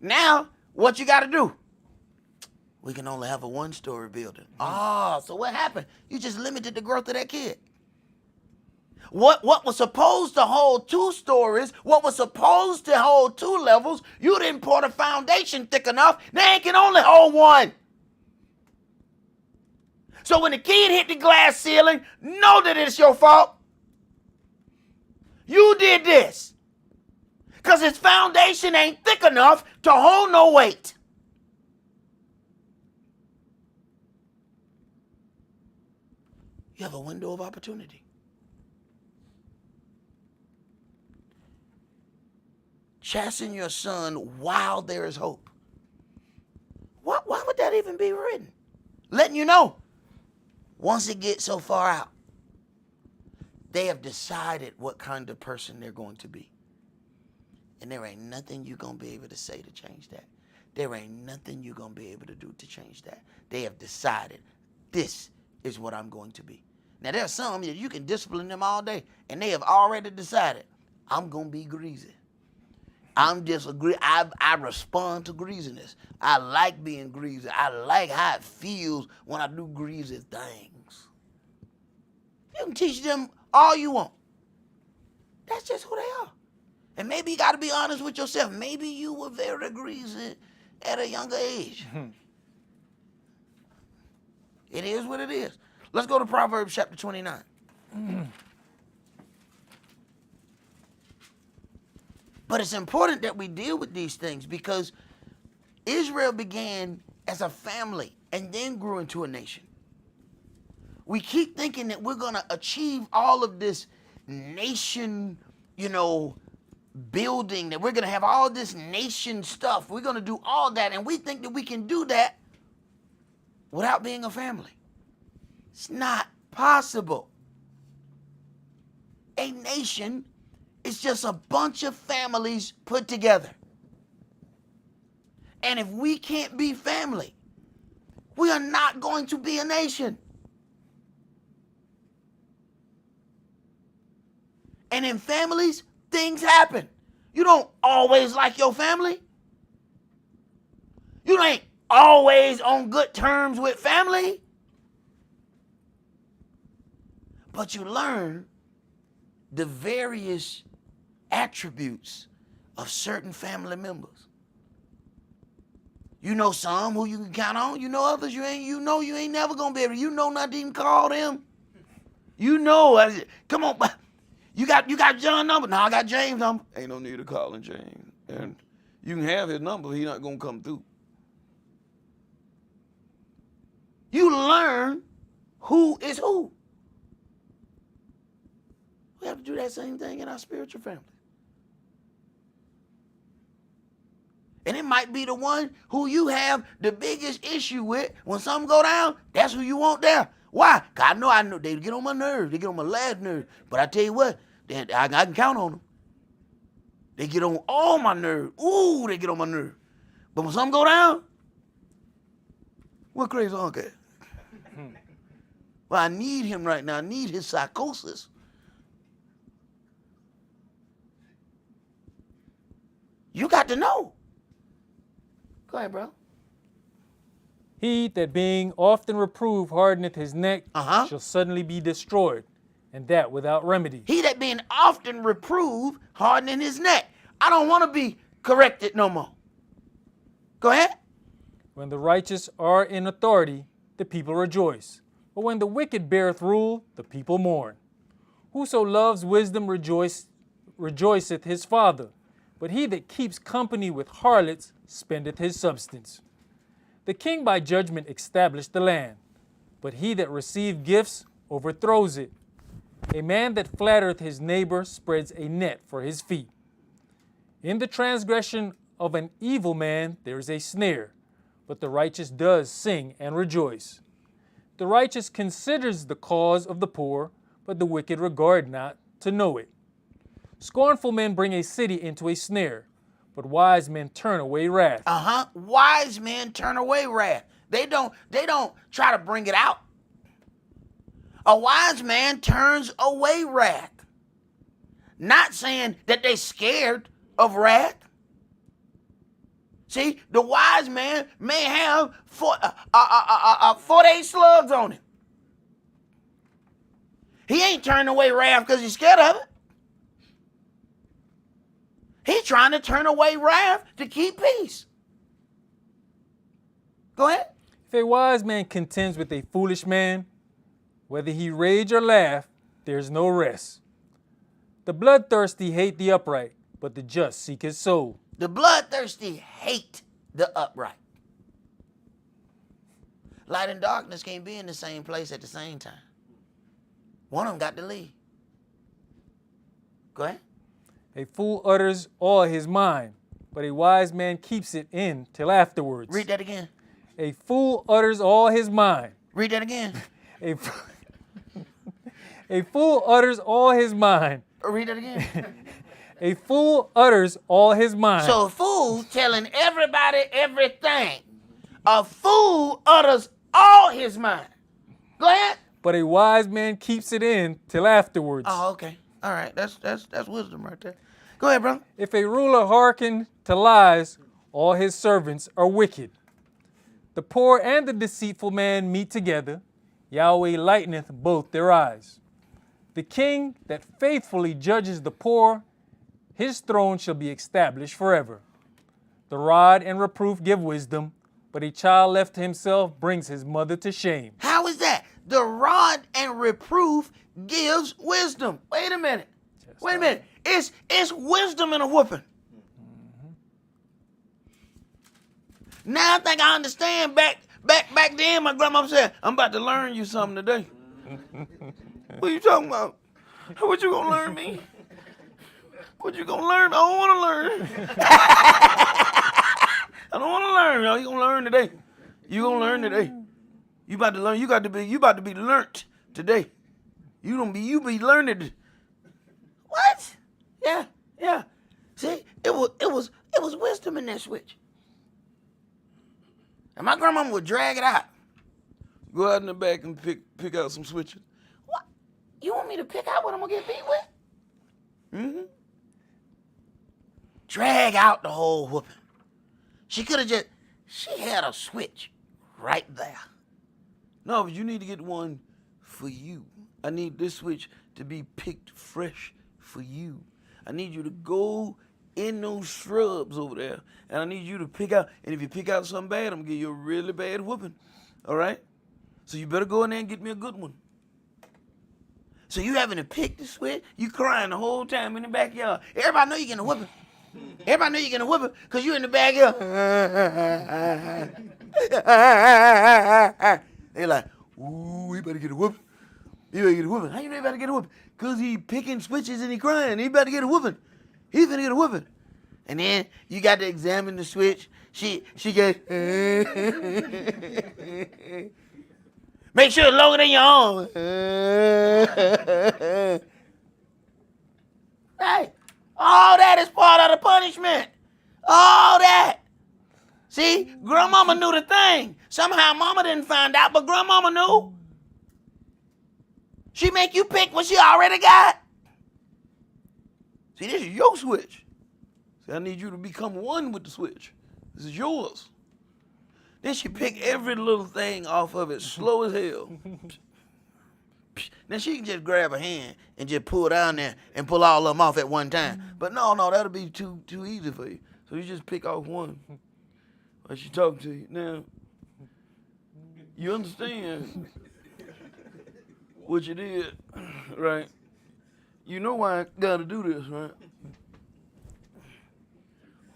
Now, what you got to do? We can only have a 1-story building. So what happened? You just limited the growth of that kid. What was supposed to hold 2 stories, what was supposed to hold 2 levels, you didn't pour the foundation thick enough. They can only hold 1. So when the kid hit the glass ceiling, know that it's your fault. You did this. Because his foundation ain't thick enough to hold no weight. You have a window of opportunity. Chasten your son while there is hope. Why would that even be written? Letting you know, once it gets so far out, they have decided what kind of person they're going to be. And there ain't nothing you're going to be able to say to change that. There ain't nothing you're going to be able to do to change that. They have decided, this is what I'm going to be. Now, there are some that you can discipline them all day, and they have already decided, I'm going to be greasy. I respond to greasiness. I like being greasy. I like how it feels when I do greasy things. You can teach them all you want. That's just who they are. And maybe you got to be honest with yourself. Maybe you were very greasy at a younger age. It is what it is. Let's go to Proverbs chapter 29. But it's important that we deal with these things because Israel began as a family and then grew into a nation. We keep thinking that we're going to achieve all of this nation, building, that we're going to have all this nation stuff. We're going to do all that, and we think that we can do that without being a family. It's not possible. A nation is just a bunch of families put together. And if we can't be family, we are not going to be a nation. And in families, things happen. You don't always like your family. You ain't always on good terms with family. But you learn the various attributes of certain family members. You know some who you can count on. You know others you ain't never gonna be able to. You know not to even call them. Come on, you got John's number. No, I got James' number. Ain't no need of calling James. And you can have his number, he's not gonna come through. You learn who is who. We have to do that same thing in our spiritual family. And it might be the one who you have the biggest issue with. When something go down, that's who you want there. Why? Because I know they get on my nerves. They get on my last nerve. But I tell you what, I can count on them. They get on all my nerves. Ooh, they get on my nerves. But when something go down, what crazy uncle? Well, I need him right now. I need his psychosis. You got to know. Go ahead, bro. He that being often reproved hardeneth his neck shall suddenly be destroyed, and that without remedy. He that being often reproved hardening his neck. I don't want to be corrected no more. Go ahead. When the righteous are in authority, the people rejoice. But when the wicked beareth rule, the people mourn. Whoso loves wisdom rejoiceth his father. But he that keeps company with harlots spendeth his substance. The king by judgment established the land, but he that received gifts overthrows it. A man that flattereth his neighbor spreads a net for his feet. In the transgression of an evil man there is a snare, but the righteous does sing and rejoice. The righteous considers the cause of the poor, but the wicked regard not to know it. Scornful men bring a city into a snare, but wise men turn away wrath. Wise men turn away wrath. They don't try to bring it out. A wise man turns away wrath. Not saying that they scared of wrath. See, the wise man may have 48 slugs on him. He ain't turning away wrath because he's scared of it. He's trying to turn away wrath to keep peace. Go ahead. If a wise man contends with a foolish man, whether he rage or laugh, there's no rest. The bloodthirsty hate the upright, but the just seek his soul. The bloodthirsty hate the upright. Light and darkness can't be in the same place at the same time. One of them got to leave. Go ahead. A fool utters all his mind, but a wise man keeps it in till afterwards. Read that again. A fool utters all his mind. Read that again. A, a fool utters all his mind. Read that again. A fool utters all his mind. So a fool telling everybody everything. A fool utters all his mind. Go ahead. But a wise man keeps it in till afterwards. Oh, okay. All right. That's wisdom right there. Go ahead, bro. If a ruler hearken to lies, all his servants are wicked. The poor and the deceitful man meet together. Yahweh lighteneth both their eyes. The king that faithfully judges the poor, his throne shall be established forever. The rod and reproof give wisdom, but a child left to himself brings his mother to shame. How is that? The rod and reproof gives wisdom. Wait a minute. Wait a minute. It's wisdom in a whooping. Now I think I understand. Back then, my grandma said, "I'm about to learn you something today." What you talking about? What you gonna learn me? What you gonna learn? I don't want to learn. I don't want to learn. No, you gonna learn today. You gonna learn today. You about to learn. You about to be learnt today. You be learned. What? Yeah. See, it was wisdom in that switch. And my grandmama would drag it out. Go out in the back and pick out some switches. What? You want me to pick out what I'm gonna get beat with? Mm-hmm. Drag out the whole whooping. She had a switch right there. No, but you need to get one for you. I need this switch to be picked fresh for you. I need you to go in those shrubs over there, and I need you to pick out, and if you pick out something bad, I'm gonna give you a really bad whooping, all right? So you better go in there and get me a good one. So you having to pick the switch, you crying the whole time in the backyard. Everybody know you getting a whooping. Everybody know you getting a whooping because you in the backyard. They like, ooh, he better get a whooping. He better get a whooping. How you know he better get a whooping? Because he picking switches and he crying. He better get a whooping. He's gonna get a whooping. And then you got to examine the switch. She get make sure it's longer than your arm. Hey, all that is part of the punishment. All that. See, grandmama knew the thing. Somehow mama didn't find out, but grandmama knew. She make you pick what she already got. See, this is your switch. See, I need you to become one with the switch. This is yours. Then she pick every little thing off of it, slow as hell. Then she can just grab a hand and just pull down there and pull all of them off at one time. But no, that'll be too easy for you. So you just pick off one while she talking to you. Now, you understand what you did, right? You know why I gotta do this, right?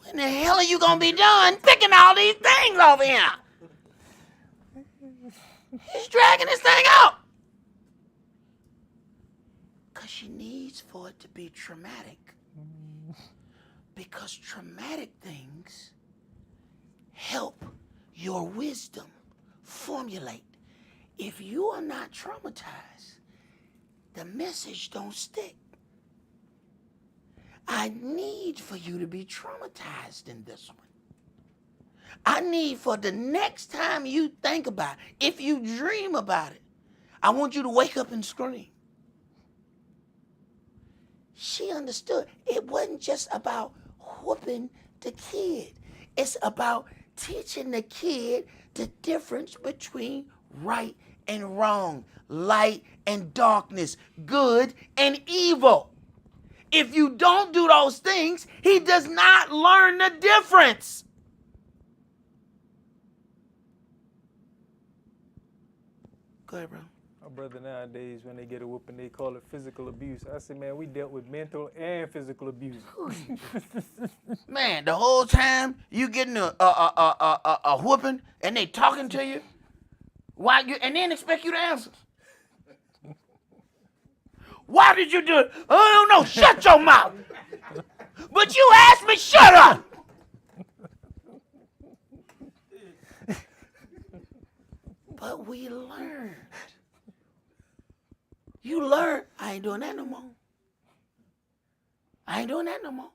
When the hell are you gonna be done picking all these things over here? He's dragging this thing out. Because she needs for it to be traumatic. Because traumatic things help your wisdom formulate. If you are not traumatized, the message don't stick. I need for you to be traumatized in this one. I need for the next time you think about it, if you dream about it, I want you to wake up and scream. She understood. It wasn't just about whooping the kid. It's about teaching the kid the difference between right and wrong, light and darkness, good and evil. If you don't do those things, he does not learn the difference. Go ahead, bro. My brother nowadays, when they get a whooping, they call it physical abuse. I said, man, we dealt with mental and physical abuse. Man, the whole time you getting a whooping and they talking to you, and then expect you to answer. Why did you do it? I don't know. Shut your mouth. But you asked me, shut up. But we learned. You learn. I ain't doing that no more. I ain't doing that no more.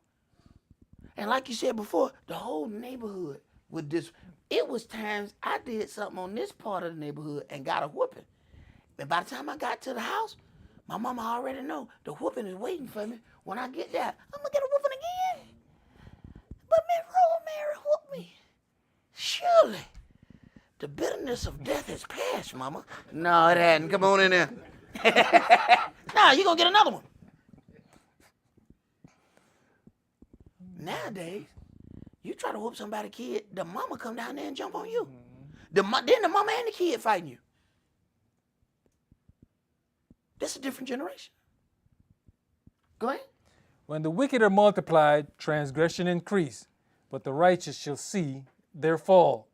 And like you said before, the whole neighborhood with this. It was times I did something on this part of the neighborhood and got a whooping. And by the time I got to the house, my mama already know the whooping is waiting for me. When I get there, I'm going to get a whooping again. But Miss Rosemary whooped me. Surely, the bitterness of death has passed, mama. No, it hadn't. Come on in there. Nah, you're going to get another one. Nowadays, you try to whoop somebody's kid, the mama come down there and jump on you. Then the mama and the kid fighting you. That's a different generation. Go ahead. When the wicked are multiplied, transgression increase, but the righteous shall see their fall.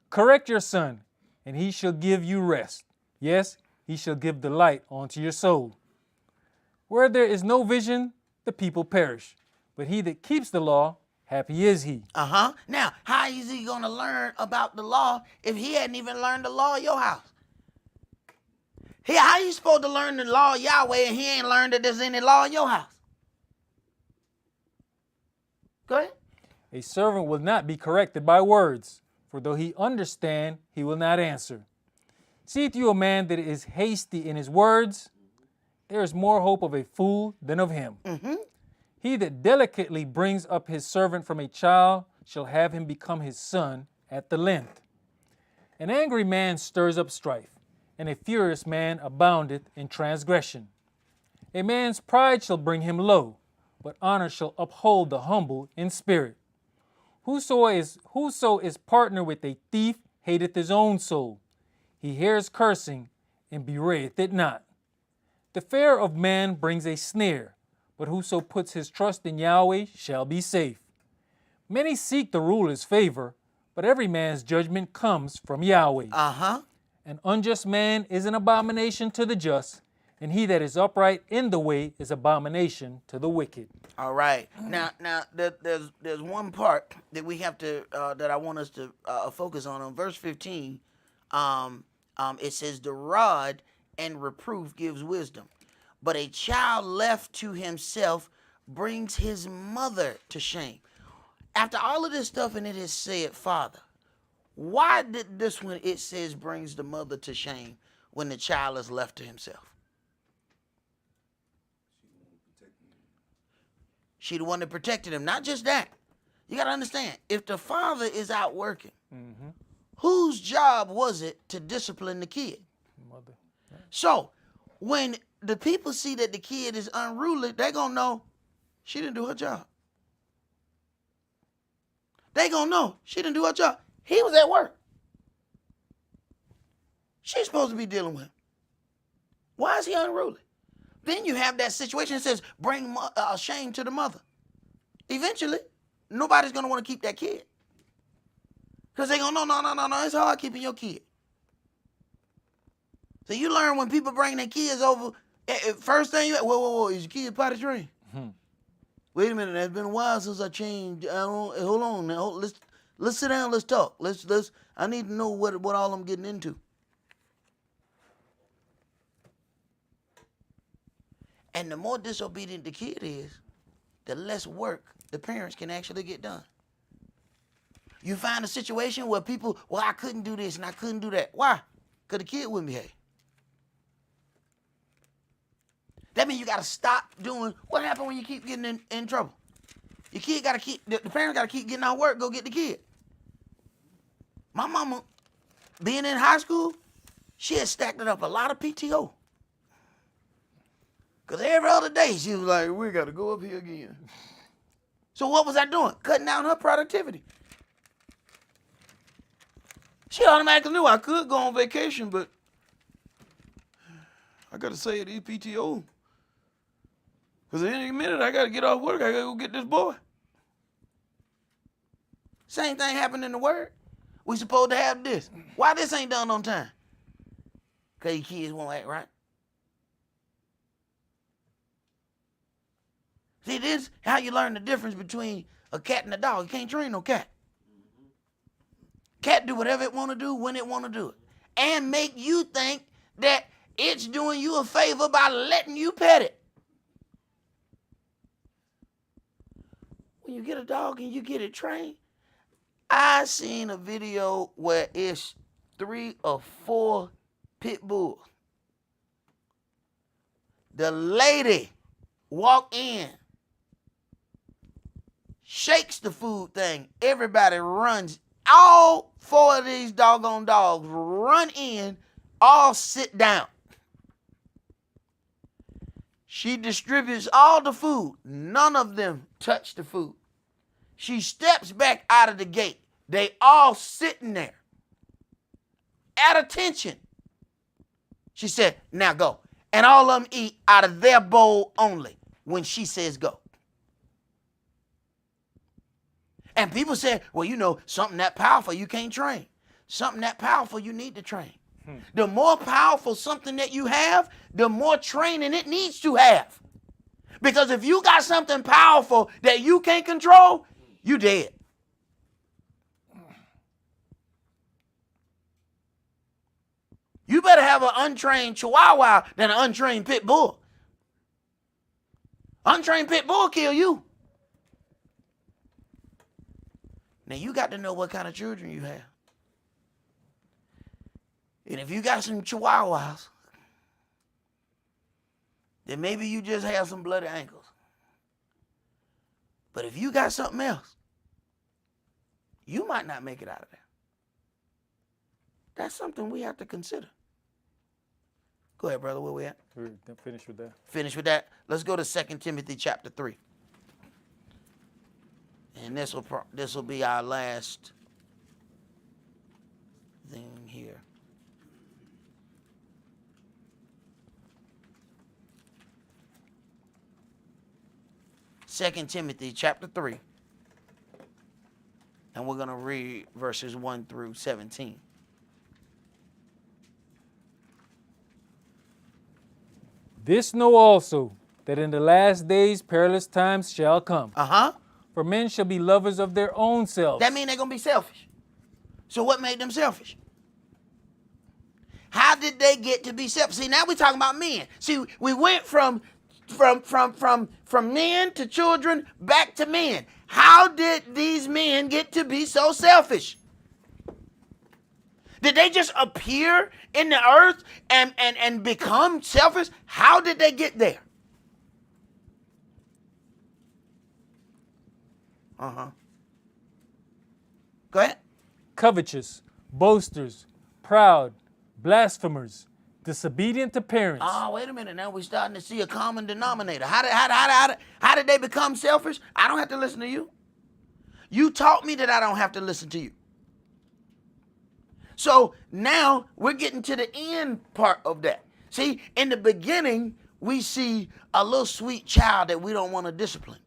Correct your son, and he shall give you rest. Yes, he shall give delight unto your soul. Where there is no vision, the people perish, but he that keeps the law, happy is he. Now, how is he going to learn about the law if he hadn't even learned the law of your house? How you supposed to learn the law of Yahweh and he ain't learned that there's any law in your house? Go ahead. A servant will not be corrected by words, for though he understand, he will not answer. Seeth you a man that is hasty in his words? There is more hope of a fool than of him. He that delicately brings up his servant from a child shall have him become his son at the length. An angry man stirs up strife, and a furious man aboundeth in transgression. A man's pride shall bring him low, but honor shall uphold the humble in spirit. Whoso is partner with a thief hateth his own soul. He hears cursing and bewrayeth it not. The fear of man brings a snare, but whoso puts his trust in Yahweh shall be safe. Many seek the ruler's favor, but every man's judgment comes from Yahweh. An unjust man is an abomination to the just, and he that is upright in the way is abomination to the wicked. All right. Now, there's one part that we have to that I want us to focus on verse 15. It says, "The rod and reproof gives wisdom, but a child left to himself brings his mother to shame." After all of this stuff, and it has said, Father, why did this one, it says, brings the mother to shame when the child is left to himself? She the one that protected him. Not just that. You got to understand, if the father is out working, whose job was it to discipline the kid? Mother. So when the people see that the kid is unruly, they're going to know she didn't do her job. They going to know she didn't do her job. He was at work. She's supposed to be dealing with him. Why is he unruly? Then you have that situation that says, bring shame to the mother. Eventually, nobody's going to want to keep that kid. Because they're going to no, it's hard keeping your kid. So you learn when people bring their kids over, first thing whoa, is your kid potty trained? Wait a minute, it's been a while since I changed. Hold on now, let's sit down, let's talk. I need to know what all I'm getting into. And the more disobedient the kid is, the less work the parents can actually get done. You find a situation where people, well, I couldn't do this and I couldn't do that. Why? Because the kid wouldn't behave. That means you got to stop doing, what happened when you keep getting in trouble? Your kid got to keep, the parent got to keep getting out of work, go get the kid. My mama, being in high school, she had stacked it up a lot of PTO. Because every other day she was like, we got to go up here again. So what was I doing? Cutting down her productivity. She automatically knew I could go on vacation, but I got to say it, PTO. Because in any minute I got to get off work. I got to go get this boy. Same thing happened in the word. We supposed to have this. Why this ain't done on time? Because your kids won't act right. See, this is how you learn the difference between a cat and a dog. You can't train no cat. Cat do whatever it want to do when it want to do it. And make you think that it's doing you a favor by letting you pet it. When you get a dog and you get it trained, I seen a video where it's 3 or 4 pit bulls. The lady walk in, shakes the food thing. Everybody runs. All 4 of these doggone dogs run in, all sit down. She distributes all the food. None of them touch the food. She steps back out of the gate. They all sitting there at attention. She said, now go. And all of them eat out of their bowl only when she says go. And people say, well, you know, something that powerful you can't train. Something that powerful you need to train. The more powerful something that you have, the more training it needs to have. Because if you got something powerful that you can't control, you dead. You better have an untrained chihuahua than an untrained pit bull. Untrained pit bull kill you. Now you got to know what kind of children you have. And if you got some chihuahuas, then maybe you just have some bloody ankles. But if you got something else, you might not make it out of there. That's something we have to consider. Go ahead, brother. Where we at? We're finished with that. Finish with that. Let's go to 2 Timothy chapter 3. And this will be our last thing here. Second Timothy chapter 3. And we're going to read verses 1 through 17. This know also, that in the last days perilous times shall come. Uh-huh. For men shall be lovers of their own selves. That means they're going to be selfish. So what made them selfish? How did they get to be selfish? See, now we're talking about men. See, we went from men to children back to men. How did these men get to be so selfish? Did they just appear in the earth and become selfish? How did they get there? Uh-huh. Go ahead. Covetous, boasters, proud, blasphemers, disobedient to parents. Oh, wait a minute. Now we're starting to see a common denominator. How did they become selfish? I don't have to listen to you. You taught me that I don't have to listen to you. So now we're getting to the end part of that. See, in the beginning, we see a little sweet child that we don't want to discipline.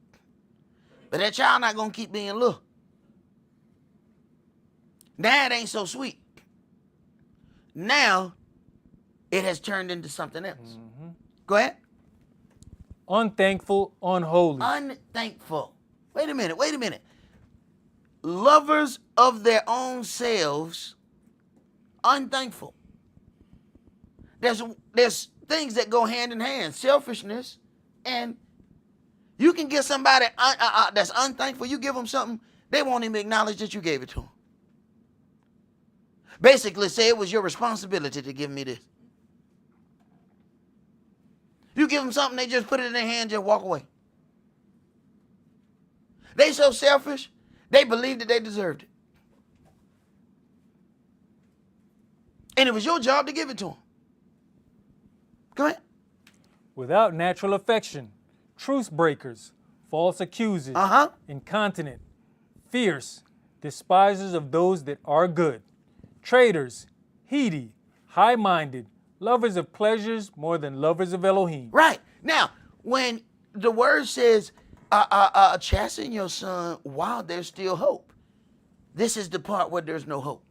But that child not going to keep being little. Now it ain't so sweet. Now it has turned into something else. Mm-hmm. Go ahead. Unthankful, unholy. Unthankful. Wait a minute. Lovers of their own selves, unthankful. There's things that go hand in hand. Selfishness, and you can get somebody that's unthankful. You give them something, they won't even acknowledge that you gave it to them. Basically, say it was your responsibility to give me this. You give them something, they just put it in their hand, just walk away. They so selfish, they believe that they deserved it. And it was your job to give it to them. Go ahead. Without natural affection, truce breakers, false accusers, incontinent, fierce, despisers of those that are good, traitors, heady, high-minded, lovers of pleasures more than lovers of Elohim. Right. Now, when the word says, chasten your son while there's still hope, this is the part where there's no hope.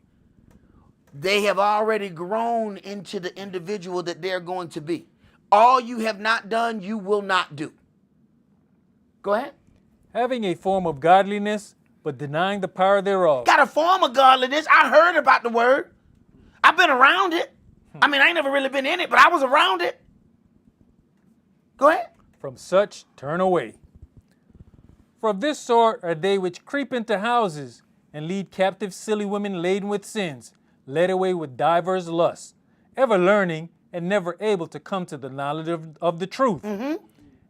They have already grown into the individual that they're going to be. All you have not done, you will not do. Go ahead. Having a form of godliness, but denying the power thereof. Got a form of godliness. I heard about the word. I've been around it. I mean, I ain't never really been in it, but I was around it. Go ahead. From such turn away. For of this sort are they which creep into houses, and lead captive silly women laden with sins, led away with divers lusts, ever learning and never able to come to the knowledge of the truth.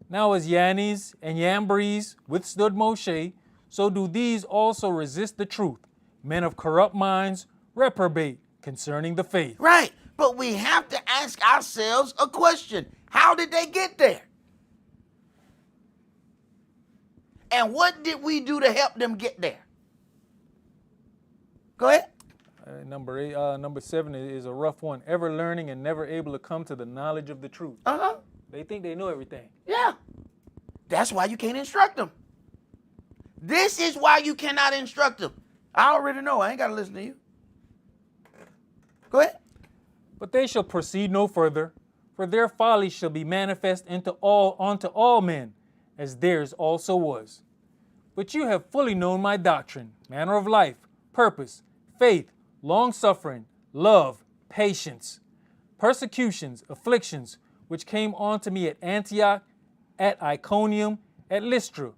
Now as Yannis and Yambres withstood Moshe, so do these also resist the truth, men of corrupt minds, reprobate concerning the faith. Right. But we have to ask ourselves a question. How did they get there? And what did we do to help them get there? Go ahead. Number 7 is a rough one. Ever learning and never able to come to the knowledge of the truth. Uh-huh. They think they know everything. Yeah. That's why you can't instruct them. This is why you cannot instruct them. I already know. I ain't got to listen to you. Go ahead. But they shall proceed no further, for their folly shall be manifest unto all men, as theirs also was. But you have fully known my doctrine, manner of life, purpose, faith, long-suffering, love, patience, persecutions, afflictions, which came on to me at Antioch, at Iconium, at Lystra.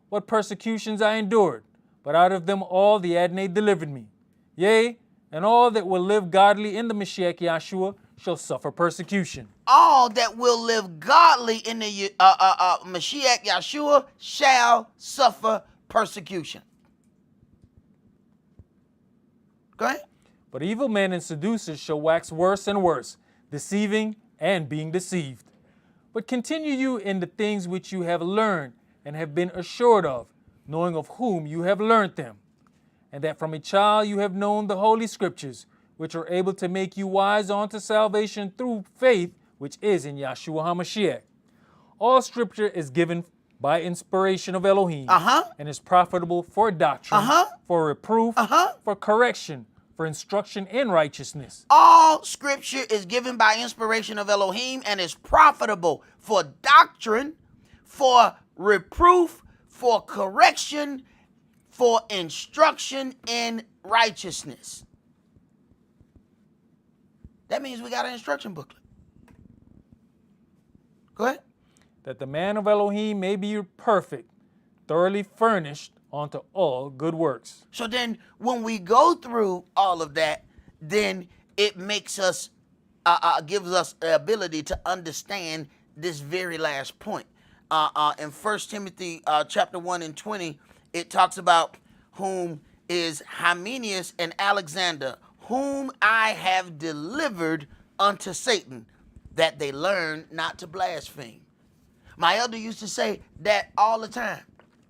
What persecutions I endured, but out of them all the Adonai delivered me. Yea, and all that will live godly in the Mashiach Yahshua shall suffer persecution. All that will live godly in the Mashiach Yahshua shall suffer persecution. Go ahead. But evil men and seducers shall wax worse and worse, deceiving and being deceived. But continue you in the things which you have learned and have been assured of, knowing of whom you have learned them, and that from a child you have known the holy scriptures, which are able to make you wise unto salvation through faith, which is in Yahshua HaMashiach. All scripture is given by inspiration of Elohim, and is profitable for doctrine, for reproof, for correction, for instruction in righteousness. All scripture is given by inspiration of Elohim and is profitable for doctrine, for reproof, for correction, for instruction in righteousness. That means we got an instruction booklet. Go ahead. That the man of Elohim may be perfect, thoroughly furnished unto all good works. So then when we go through all of that, then it makes us, gives us the ability to understand this very last point. In 1 Timothy chapter 1 and 20, it talks about whom is Hymenaeus and Alexander, whom I have delivered unto Satan, that they learn not to blaspheme. My elder used to say that all the time.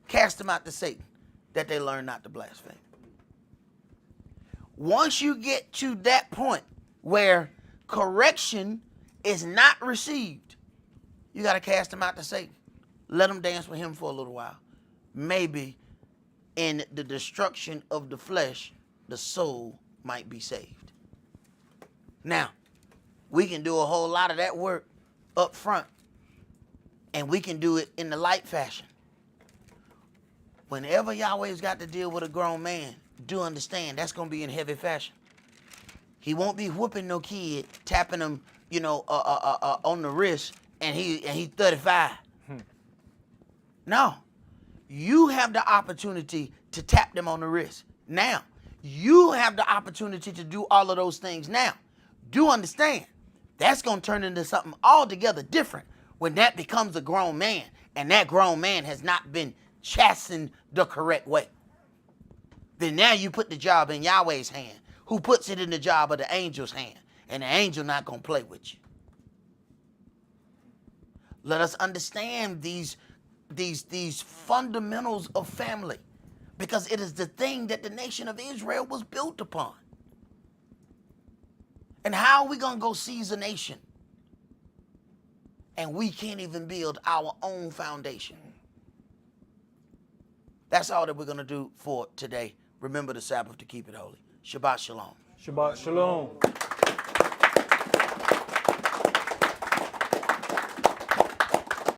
Cast them out to Satan, that they learn not to blaspheme. Once you get to that point where correction is not received, you got to cast them out to Satan. Let them dance with him for a little while. Maybe in the destruction of the flesh, the soul might be saved. Now, we can do a whole lot of that work up front, and we can do it in the light fashion. Whenever Yahweh's got to deal with a grown man, do understand that's going to be in heavy fashion. He won't be whooping no kid, tapping him, on the wrist, and he's 35. No. You have the opportunity to tap them on the wrist. Now, you have the opportunity to do all of those things now. Do understand, that's going to turn into something altogether different when that becomes a grown man, and that grown man has not been chastened the correct way. Then now you put the job in Yahweh's hand, who puts it in the job of the angel's hand, and the angel not going to play with you. Let us understand these fundamentals of family, because it is the thing that the nation of Israel was built upon. And how are we going to go seize a nation and we can't even build our own foundation? That's all that we're going to do for today. Remember the Sabbath to keep it holy. Shabbat shalom. Shabbat shalom.